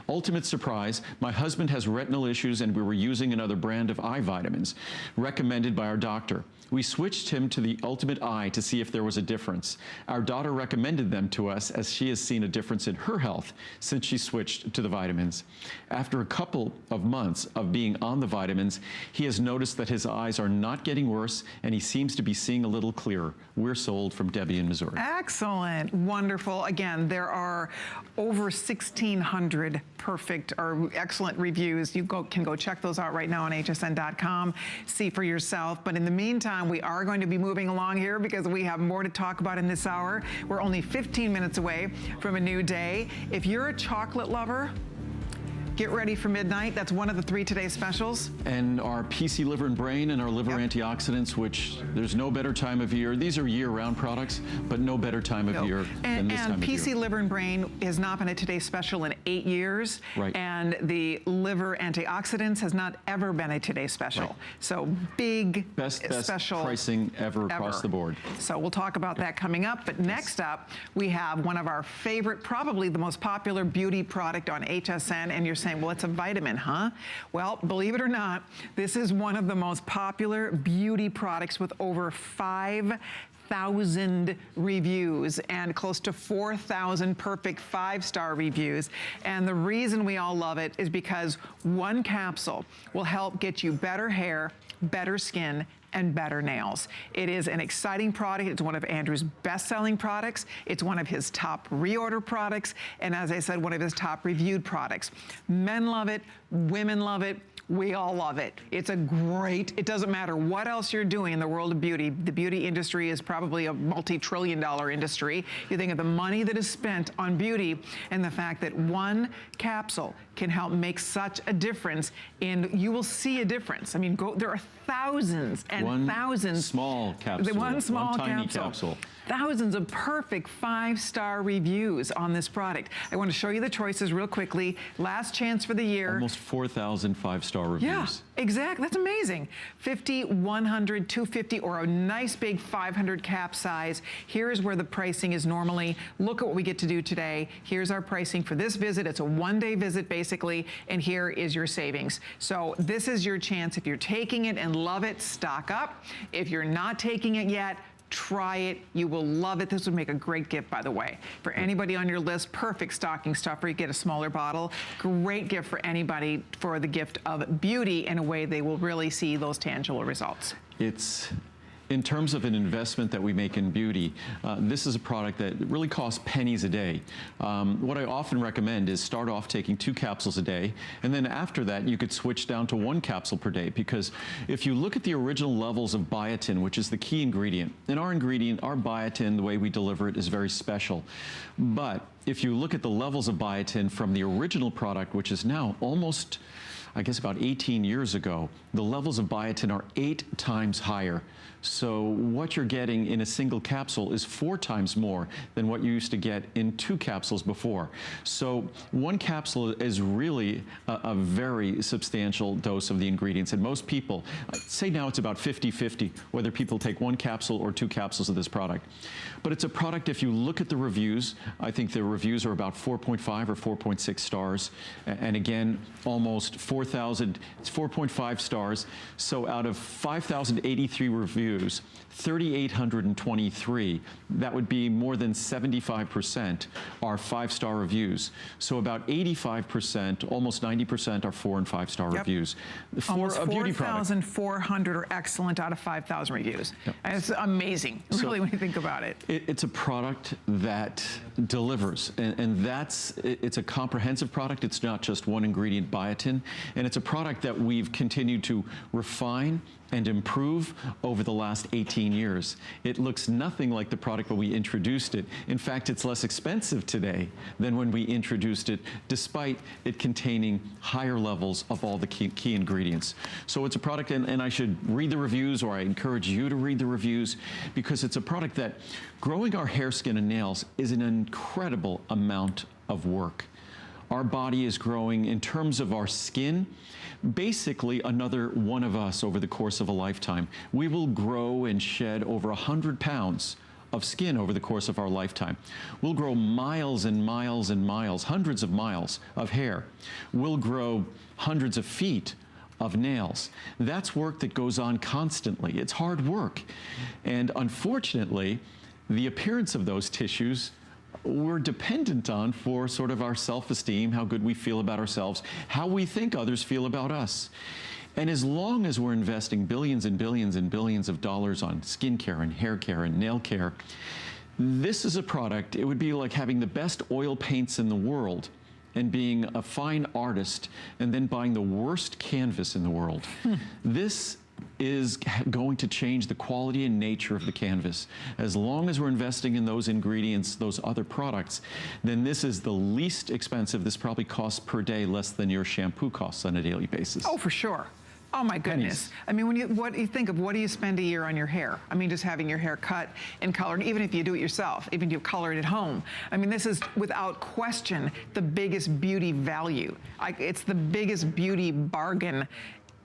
Ultimate surprise, my husband has retinal issues and we were using another brand of eye vitamins recommended by our doctor. We switched him to the Ultimate Eye to see if there was a difference. Our daughter recommended them to us as she has seen a difference in her health since she switched to the vitamins. After a couple of months of being on the vitamins, he has noticed that his eyes are not getting worse and he seems to be seeing a little clearer. We're sold, from Debbie in Missouri. Excellent, wonderful. Again, there are over 1,600 perfect or excellent reviews. You can go check those out right now on hsn.com, see for yourself. But in the meantime, we are going to be moving along here because we have more to talk about in this hour. We're only 15 minutes away from a new day. If you're a chocolate lover, get ready for midnight. That's one of the 3 Today specials. And our PC Liver and Brain and our liver antioxidants, which there's no better time of year. These are year-round products, but no better time of year than this time of year. And PC Liver and Brain has not been a Today special in 8 years. Right. And the liver antioxidants has not ever been a Today special. Right. So big Best special pricing ever across the board. So we'll talk about that coming up. But next up, we have one of our favorite, probably the most popular beauty product on HSN. And you're saying, well, it's a vitamin, huh? Well, believe it or not, this is one of the most popular beauty products with over 5,000 reviews and close to 4,000 perfect 5-star reviews. And the reason we all love it is because one capsule will help get you better hair, better skin, and better nails. It is an exciting product. It's one of Andrew's best-selling products. It's one of his top reorder products. And as I said, one of his top reviewed products. Men love it. Women love it. We all love it. It's a great, it doesn't matter what else you're doing in the world of beauty. The beauty industry is probably a multi-trillion-dollar industry. You think of the money that is spent on beauty and the fact that one capsule can help make such a difference you will see a difference. I mean, there are thousands and thousands. Small capsule. One small tiny capsule. Thousands of perfect 5-star reviews on this product. I want to show you the choices real quickly. Last chance for the year. Almost 4,000 5-star reviews. Yeah, exactly. That's amazing. 50, 100, 250, or a nice big 500 cap size. Here's where the pricing is normally. Look at what we get to do today. Here's our pricing for this visit. It's a one-day visit, basically, and here is your savings. So this is your chance. If you're taking it and love it, stock up. If you're not taking it yet, try it. You will love it. This would make a great gift, by the way. For anybody on your list, perfect stocking stuffer. You get a smaller bottle. Great gift for anybody for the gift of beauty in a way they will really see those tangible results. It's, in terms of an investment that we make in beauty, this is a product that really costs pennies a day. What I often recommend is start off taking 2 capsules a day, and then after that you could switch down to 1 capsule per day, because if you look at the original levels of biotin, which is the key ingredient, and our biotin, the way we deliver it, is very special. But if you look at the levels of biotin from the original product, which is now almost, I guess, about 18 years ago, the levels of biotin are 8 times higher. So what you're getting in a single capsule is 4 times more than what you used to get in 2 capsules before. So 1 capsule is really a very substantial dose of the ingredients. And most people, say now it's about 50-50, whether people take 1 capsule or 2 capsules of this product. But it's a product, if you look at the reviews, I think the reviews are about 4.5 or 4.6 stars. And again, almost 4,000, it's 4.5 stars. So out of 5,083 reviews, 3,823, that would be more than 75% are 5-star reviews. So about 85%, almost 90% are 4- and 5-star reviews. For almost a beauty product. 4,400 are excellent out of 5,000 reviews. Yep. And it's amazing, really, when you think about it. It's a product that delivers, and it's a comprehensive product. It's not just one ingredient, biotin, and it's a product that we've continued to refine and improve over the last 18 years. It looks nothing like the product when we introduced it. In fact, it's less expensive today than when we introduced it, despite it containing higher levels of all the key ingredients. So it's a product, and I should read the reviews, or I encourage you to read the reviews, because it's a product that growing our hair, skin, and nails is an incredible amount of work. our body is growing in terms of our skin, basically another one of us over the course of a lifetime. We will grow and shed over 100 pounds of skin over the course of our lifetime. We'll grow miles and miles and miles, hundreds of miles of hair. We'll grow hundreds of feet of nails. That's work that goes on constantly. It's hard work. And unfortunately, the appearance of those tissues we're dependent on for sort of our self-esteem, how good we feel about ourselves, how we think others feel about us. And as long as we're investing billions and billions and billions of dollars on skincare and hair care and nail care, this is a product, it would be like having the best oil paints in the world and being a fine artist and then buying the worst canvas in the world. This is going to change the quality and nature of the canvas. As long as we're investing in those ingredients, those other products, then this is the least expensive. This probably costs per day less than your shampoo costs on a daily basis. Oh, for sure. Oh my goodness. Pennies. I mean, when you think of what do you spend a year on your hair? I mean, just having your hair cut and colored, even if you do it yourself, even if you color it at home. I mean, this is without question the biggest beauty value. It's the biggest beauty bargain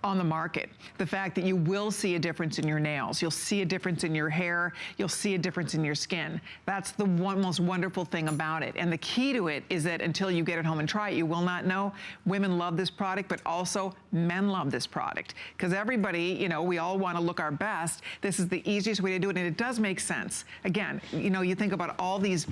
on the market. The fact that you will see a difference in your nails, you'll see a difference in your hair, you'll see a difference in your skin. That's the most wonderful thing about it. And the key to it is that until you get it home and try it, you will not know. Women love this product, but also men love this product. Because everybody, you know, we all want to look our best. This is the easiest way to do it, and it does make sense. Again, you know, you think about all these,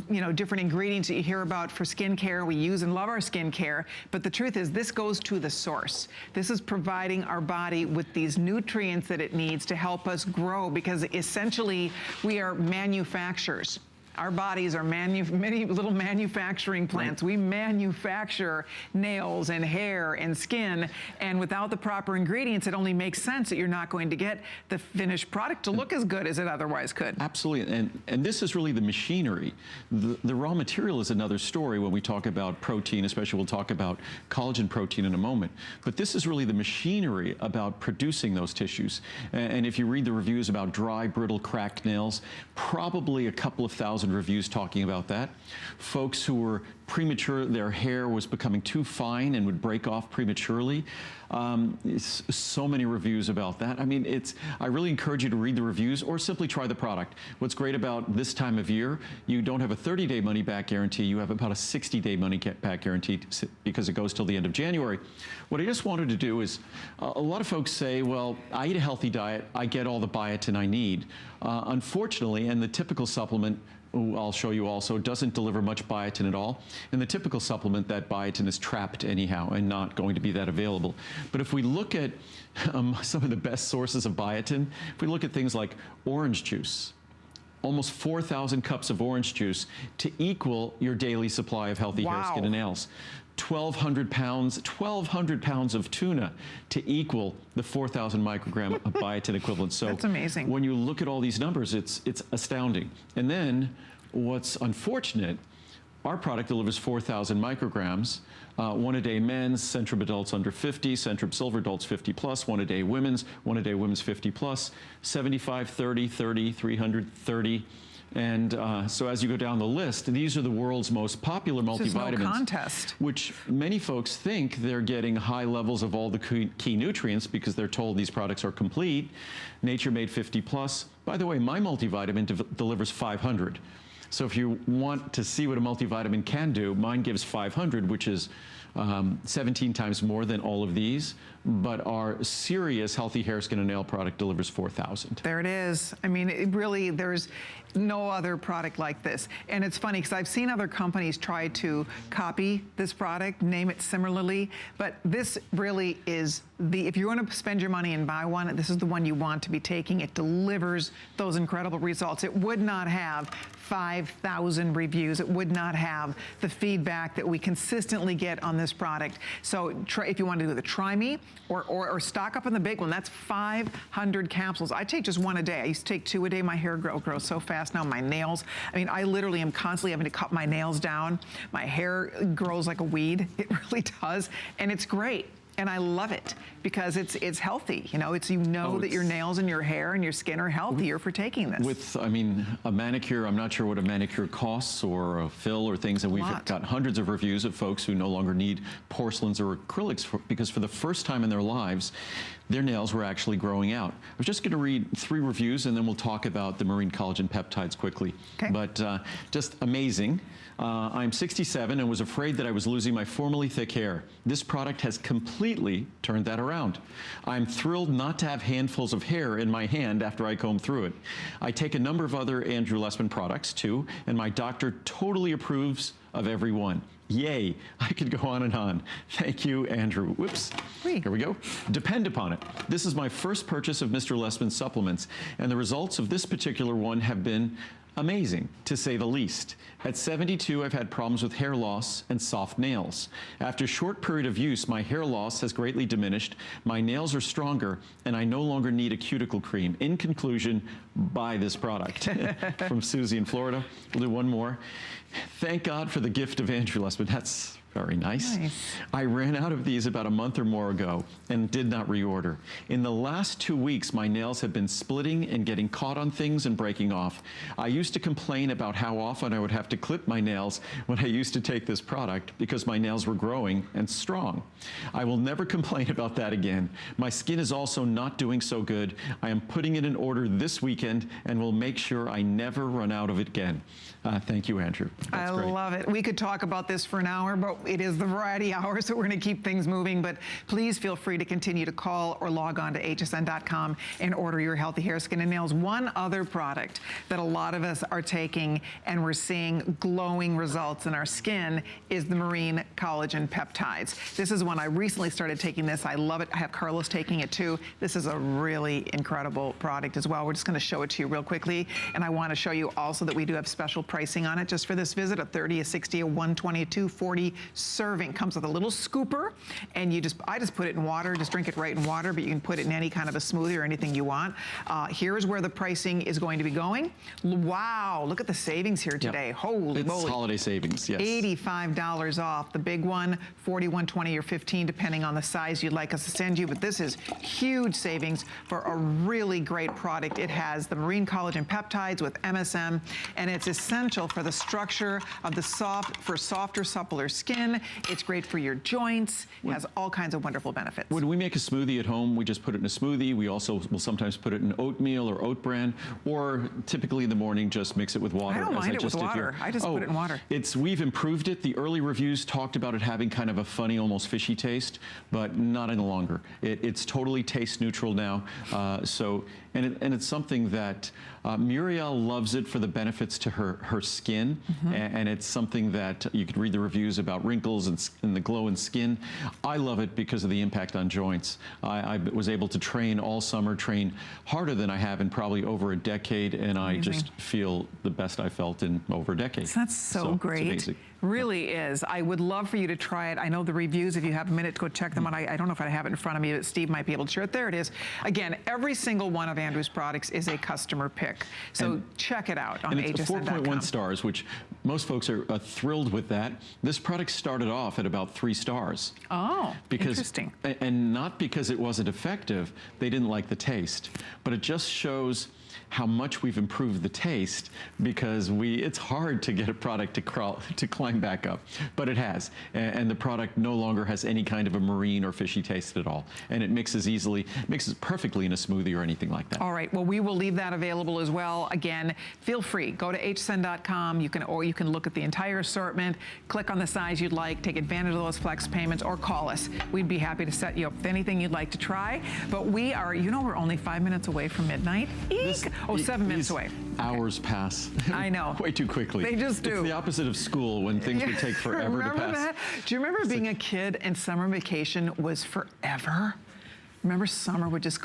you know, different ingredients that you hear about for skincare. We use and love our skincare, but the truth is this goes to the source. This is providing our body with these nutrients that it needs to help us grow, because essentially we are manufacturers. Our bodies are many little manufacturing plants. Right. We manufacture nails and hair and skin, and without the proper ingredients, it only makes sense that you're not going to get the finished product to look as good as it otherwise could. Absolutely, and this is really the machinery. The raw material is another story when we talk about protein, especially we'll talk about collagen protein in a moment. But this is really the machinery about producing those tissues. And if you read the reviews about dry, brittle, cracked nails, probably a couple of thousand reviews talking about that. Folks who were premature, their hair was becoming too fine and would break off prematurely. So many reviews about that. I mean, I really encourage you to read the reviews or simply try the product. What's great about this time of year, you don't have a 30-day money-back guarantee. You have about a 60-day money-back guarantee because it goes till the end of January. What I just wanted to do is, a lot of folks say, well, I eat a healthy diet, I get all the biotin I need. Unfortunately, and the typical supplement, I'll show you also, doesn't deliver much biotin at all. In the typical supplement, that biotin is trapped anyhow and not going to be that available. But if we look at some of the best sources of biotin, if we look at things like orange juice, almost 4,000 cups of orange juice to equal your daily supply of healthy hair, skin, and nails. 1,200 pounds of tuna to equal the 4,000 microgram of biotin equivalent. So that's amazing. When you look at all these numbers, it's astounding. And then what's unfortunate, our product delivers 4,000 micrograms, one a day men's, Centrum adults under 50, Centrum Silver adults 50 plus, one a day women's 50 plus, 75, 30, 30, 300, 30. And so as you go down the list, these are the world's most popular multivitamins. There's no contest. Which many folks think they're getting high levels of all the key nutrients because they're told these products are complete. Nature made 50 plus. By the way, my multivitamin delivers 500. So if you want to see what a multivitamin can do, mine gives 500, which is 17 times more than all of these, but our serious healthy hair, skin, and nail product delivers 4,000. There it is. I mean, it really, there's no other product like this. And it's funny because I've seen other companies try to copy this product, name it similarly, but this really is if you want to spend your money and buy one, this is the one you want to be taking. It delivers those incredible results. It would not have 5,000 reviews. It would not have the feedback that we consistently get on this product. So if you want to do the Try Me or stock up on the big one, that's 500 capsules. I take just one a day. I used to take 2 a day. My hair grows so fast now. My nails, I mean, I literally am constantly having to cut my nails down. My hair grows like a weed. It really does. And it's great. And I love it because it's healthy. You know, that your nails and your hair and your skin are healthier for taking this. With, I mean, a manicure, I'm not sure what a manicure costs or a fill or things, and we've got hundreds of reviews of folks who no longer need porcelains or acrylics because for the first time in their lives, their nails were actually growing out. I was just going to read 3 reviews and then we'll talk about the marine collagen peptides quickly. Okay. But just amazing. I'm 67 and was afraid that I was losing my formerly thick hair. This product has completely turned that around. I'm thrilled not to have handfuls of hair in my hand after I comb through it. I take a number of other Andrew Lessman products too, and my doctor totally approves of every one. Yay, I could go on and on. Thank you, Andrew. Whoops, here we go. Depend upon it. This is my first purchase of Mr. Lessman's supplements, and the results of this particular one have been amazing, to say the least. At 72, I've had problems with hair loss and soft nails. After a short period of use, my hair loss has greatly diminished, my nails are stronger, and I no longer need a cuticle cream. In conclusion, buy this product. From Susie in Florida. We'll do one more. Thank God for the gift of Andrew Lessman. That's very nice. I ran out of these about a month or more ago and did not reorder. In the last 2 weeks, my nails have been splitting and getting caught on things and breaking off. I used to complain about how often I would have to clip my nails when I used to take this product because my nails were growing and strong. I will never complain about that again. My skin is also not doing so good. I am putting it in order this weekend and will make sure I never run out of it again. Thank you, Andrew. That's great. I love it. We could talk about this for an hour, but it is the variety hour, so we're going to keep things moving. But please feel free to continue to call or log on to hsn.com and order your healthy hair, skin, and nails. One other product that a lot of us are taking and we're seeing glowing results in our skin is the marine collagen peptides. This is one I recently started taking this. I love it. I have Carlos taking it too. This is a really incredible product as well. We're just going to show it to you real quickly. And I want to show you also that we do have special pricing on it just for this visit, a 30, a 60, a 120, a 240 serving. Comes with a little scooper, and I just put it in water, just drink it right in water, but you can put it in any kind of a smoothie or anything you want. Here's where the pricing is going to be going. Wow, look at the savings here today. Yep. Holy moly. It's holiday savings, yes. $85 off. The big one, $40, $120, or $15, depending on the size you'd like us to send you, but this is huge savings for a really great product. It has the marine collagen peptides with MSM, and it's essential for the structure of the softer, suppler skin. It's great for your joints. It has all kinds of wonderful benefits. When we make a smoothie at home, we just put it in a smoothie. We also will sometimes put it in oatmeal or oat bran, or typically in the morning just mix it with water. I don't mind it with water. I just put it in water. We've improved it. The early reviews talked about it having kind of a funny, almost fishy taste, but not any longer. It's totally taste neutral now. And it's something that Muriel loves it for the benefits to her skin, and it's something that you can read the reviews about wrinkles and the glow in skin. I love it because of the impact on joints. I was able to train all summer, train harder than I have in probably over a decade, and I just feel the best I felt in over a decade. That's so great. It's amazing. Really is. I would love for you to try it. I know the reviews, if you have a minute to go check them out. I don't know if I have it in front of me, but Steve might be able to share it. There it is. Again, every single one of Andrew's products is a customer pick. So check it out on hsn.com. And it's 4.1 stars, which most folks are thrilled with that. This product started off at about 3 stars. Oh, interesting. And not because it wasn't effective. They didn't like the taste. But it just shows how much we've improved the taste, because it's hard to get a product to climb back up, but it has. And the product no longer has any kind of a marine or fishy taste at all. And it mixes perfectly in a smoothie or anything like that. All right, well, we will leave that available as well. Again, feel free, go to hsn.com, or you can look at the entire assortment, click on the size you'd like, take advantage of those flex payments, or call us. We'd be happy to set you up with anything you'd like to try. But we are, we're only 5 minutes away from midnight. 7 minutes away. Hours pass. I know. Way too quickly. They just do. It's the opposite of school, when things would take forever to pass. Remember that? Do you remember being a kid and summer vacation was forever? Remember summer would just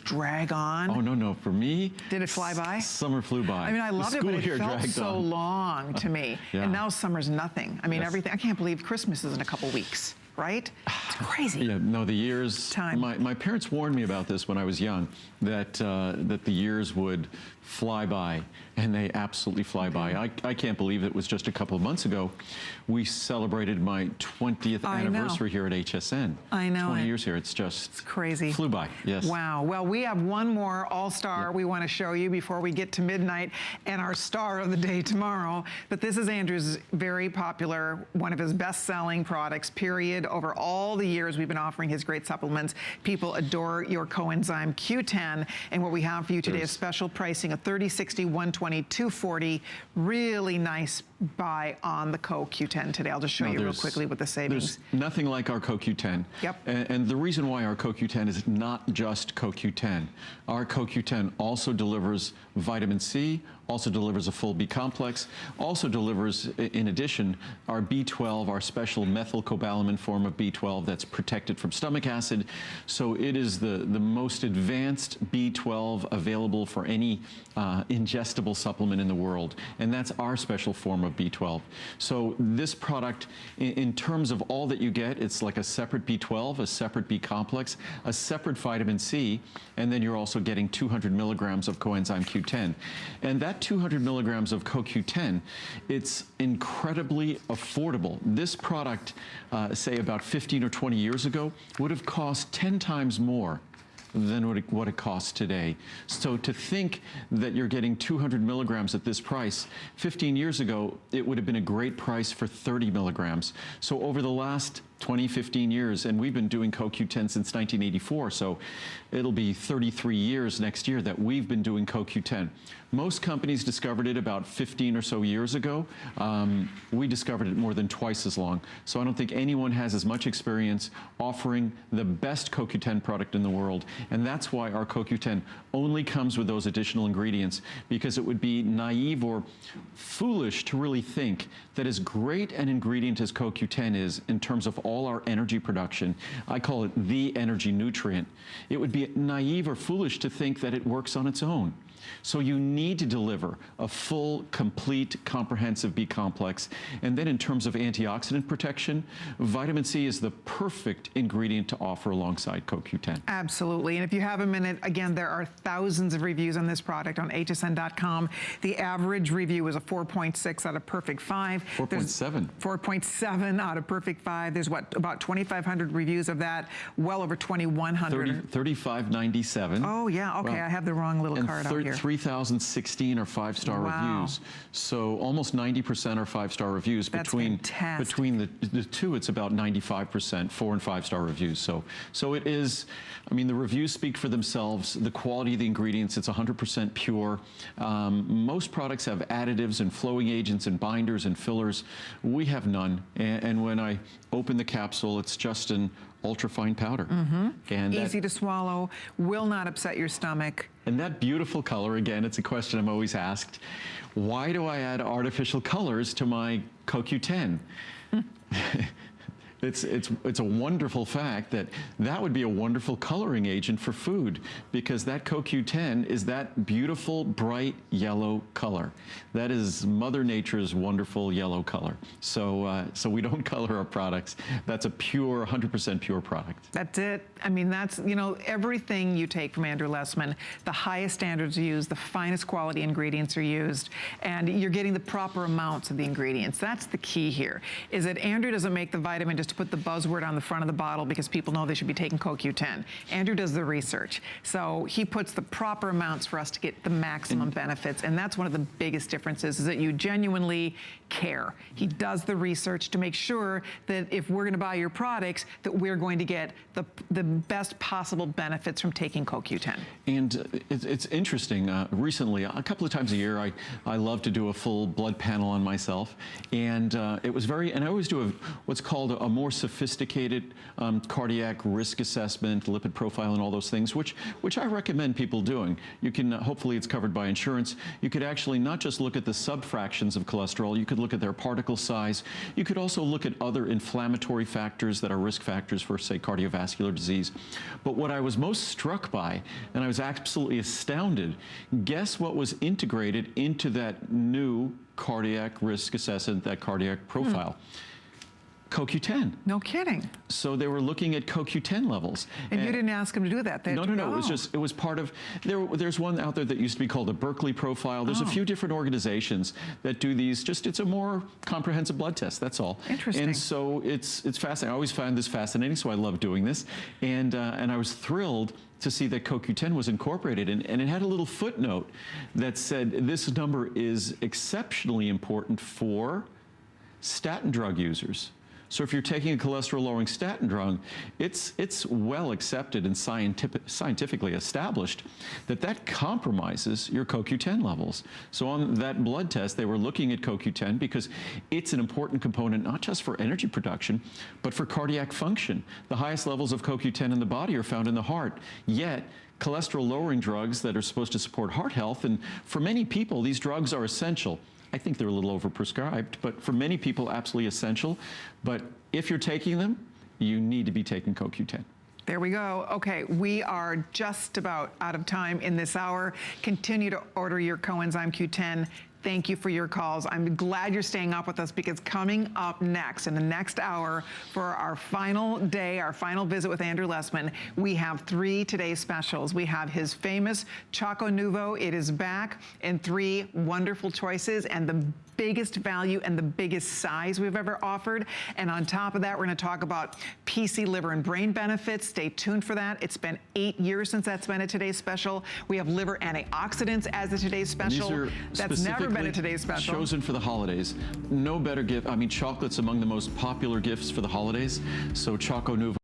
drag on? Oh, no. For me, did it fly by? Summer flew by. I mean, I loved it, but it felt so long to me. Yeah. And now summer's nothing. I mean, everything. I can't believe Christmas is in a couple weeks. Right? It's crazy. Yeah, no, the years. Time. My parents warned me about this when I was young, that the years would fly by, and they absolutely fly by. I can't believe it was just a couple of months ago we celebrated my 20th anniversary here at HSN. I know 20 it. years here. It's just crazy. Flew by. Yes. Wow. Well, we have one more all-star we want to show you before we get to midnight and our star of the day tomorrow. But this is Andrew's very popular, one of his best-selling products, period. Over all the years we've been offering his great supplements, people adore your coenzyme Q10. And what we have for you today is special pricing of $30, $60, $120, $240. Really nice buy on the CoQ10 today. I'll just show you real quickly with the savings. There's nothing like our CoQ10. Yep. And the reason why our CoQ10 is not just CoQ10. Our CoQ10 also delivers vitamin C, also delivers a full B complex, also delivers, in addition, our B12, our special methylcobalamin form of B12 that's protected from stomach acid. So it is the most advanced B12 available for any ingestible supplement in the world. And that's our special form of B12. So this product, in terms of all that you get, it's like a separate B12, a separate B complex, a separate vitamin C, and then you're also getting 200 milligrams of coenzyme Q10. And that 200 milligrams of CoQ10, it's incredibly affordable. This product, say about 15 or 20 years ago, would have cost 10 times more than what it costs today. So to think that you're getting 200 milligrams at this price, 15 years ago, it would have been a great price for 30 milligrams. So over the last 20, 15 years, and we've been doing CoQ10 since 1984, so it'll be 33 years next year that we've been doing CoQ10. Most companies discovered it about 15 or so years ago. We discovered it more than twice as long. So I don't think anyone has as much experience offering the best CoQ10 product in the world, and that's why our CoQ10 only comes with those additional ingredients, because it would be naive or foolish to really think that as great an ingredient as CoQ10 is in terms of all our energy production, I call it the energy nutrient, it would be naive or foolish to think that it works on its own. So you need to deliver a full, complete, comprehensive B complex. And then in terms of antioxidant protection, vitamin C is the perfect ingredient to offer alongside CoQ10. Absolutely. And if you have a minute, again, there are thousands of reviews on this product on hsn.com. The average review is a 4.6 out of perfect 5. 4.7. 4.7 out of perfect 5. There's what, about 2,500 reviews of that, well over 2,100. 3597. Oh, yeah. Okay, I have the wrong little card out here. 3,016 are 5-star reviews. So almost 90% are 5-star reviews. That's between the two, it's about 95% 4- and 5-star reviews. So it is, I mean, the reviews speak for themselves. The quality of the ingredients, it's 100% pure. Most products have additives and flowing agents and binders and fillers. We have none. And when I open the capsule, it's just an ultrafine powder. And easy to swallow, will not upset your stomach. And that beautiful color, again, it's a question I'm always asked. Why do I add artificial colors to my CoQ10? It's a wonderful fact that would be a wonderful coloring agent for food, because that CoQ10 is that beautiful, bright yellow color. That is Mother Nature's wonderful yellow color. So we don't color our products. That's a pure, 100% pure product. That's it. I mean, that's, you know, everything you take from Andrew Lessman, the highest standards are used, the finest quality ingredients are used, and you're getting the proper amounts of the ingredients. That's the key here, is that Andrew doesn't make the vitamin just to put the buzzword on the front of the bottle because people know they should be taking CoQ10. Andrew does the research. So he puts the proper amounts for us to get the maximum benefits, and that's one of the biggest differences, is that you genuinely care. He does the research to make sure that if we're going to buy your products, that we're going to get the best possible benefits from taking CoQ10. And it's interesting. Recently, a couple of times a year, I love to do a full blood panel on myself, and it was and I always do what's called a more sophisticated cardiac risk assessment, lipid profile, and all those things, which I recommend people doing. You can hopefully it's covered by insurance. You could actually not just look at the subfractions of cholesterol. You could look at their particle size. You could also look at other inflammatory factors that are risk factors for, say, cardiovascular disease. But what I was most struck by, and I was absolutely astounded, guess what was integrated into that new cardiac risk assessment, that cardiac profile? CoQ10. No kidding. So they were looking at CoQ10 levels. And you didn't ask them to do that? No. It was part of, there's one out there that used to be called a Berkeley profile. There's a few different organizations that do these, it's a more comprehensive blood test, that's all. Interesting. And so it's fascinating. I always find this fascinating, so I love doing this. And I was thrilled to see that CoQ10 was incorporated, and it had a little footnote that said this number is exceptionally important for statin drug users. So if you're taking a cholesterol-lowering statin drug, it's well accepted and scientifically established that compromises your CoQ10 levels. So on that blood test, they were looking at CoQ10 because it's an important component not just for energy production, but for cardiac function. The highest levels of CoQ10 in the body are found in the heart. Yet, cholesterol-lowering drugs that are supposed to support heart health, and for many people, these drugs are essential. I think they're a little overprescribed, but for many people, absolutely essential. But if you're taking them, you need to be taking CoQ10. There we go. Okay, we are just about out of time in this hour. Continue to order your coenzyme Q10. Thank you for your calls. I'm glad you're staying up with us, because coming up next, in the next hour, for our final day, our final visit with Andrew Lessman, we have 3 Today specials. We have his famous Choco Nuvo. It is back in 3 wonderful choices and the biggest value and the biggest size we've ever offered. And on top of that, we're going to talk about PC liver and brain benefits. Stay tuned for that. It's been 8 years since that's been a Today's Special. We have liver antioxidants as a Today's Special. That's never been a Today's Special. Chosen for the holidays. No better gift. I mean, chocolate's among the most popular gifts for the holidays. So Choco Nuvo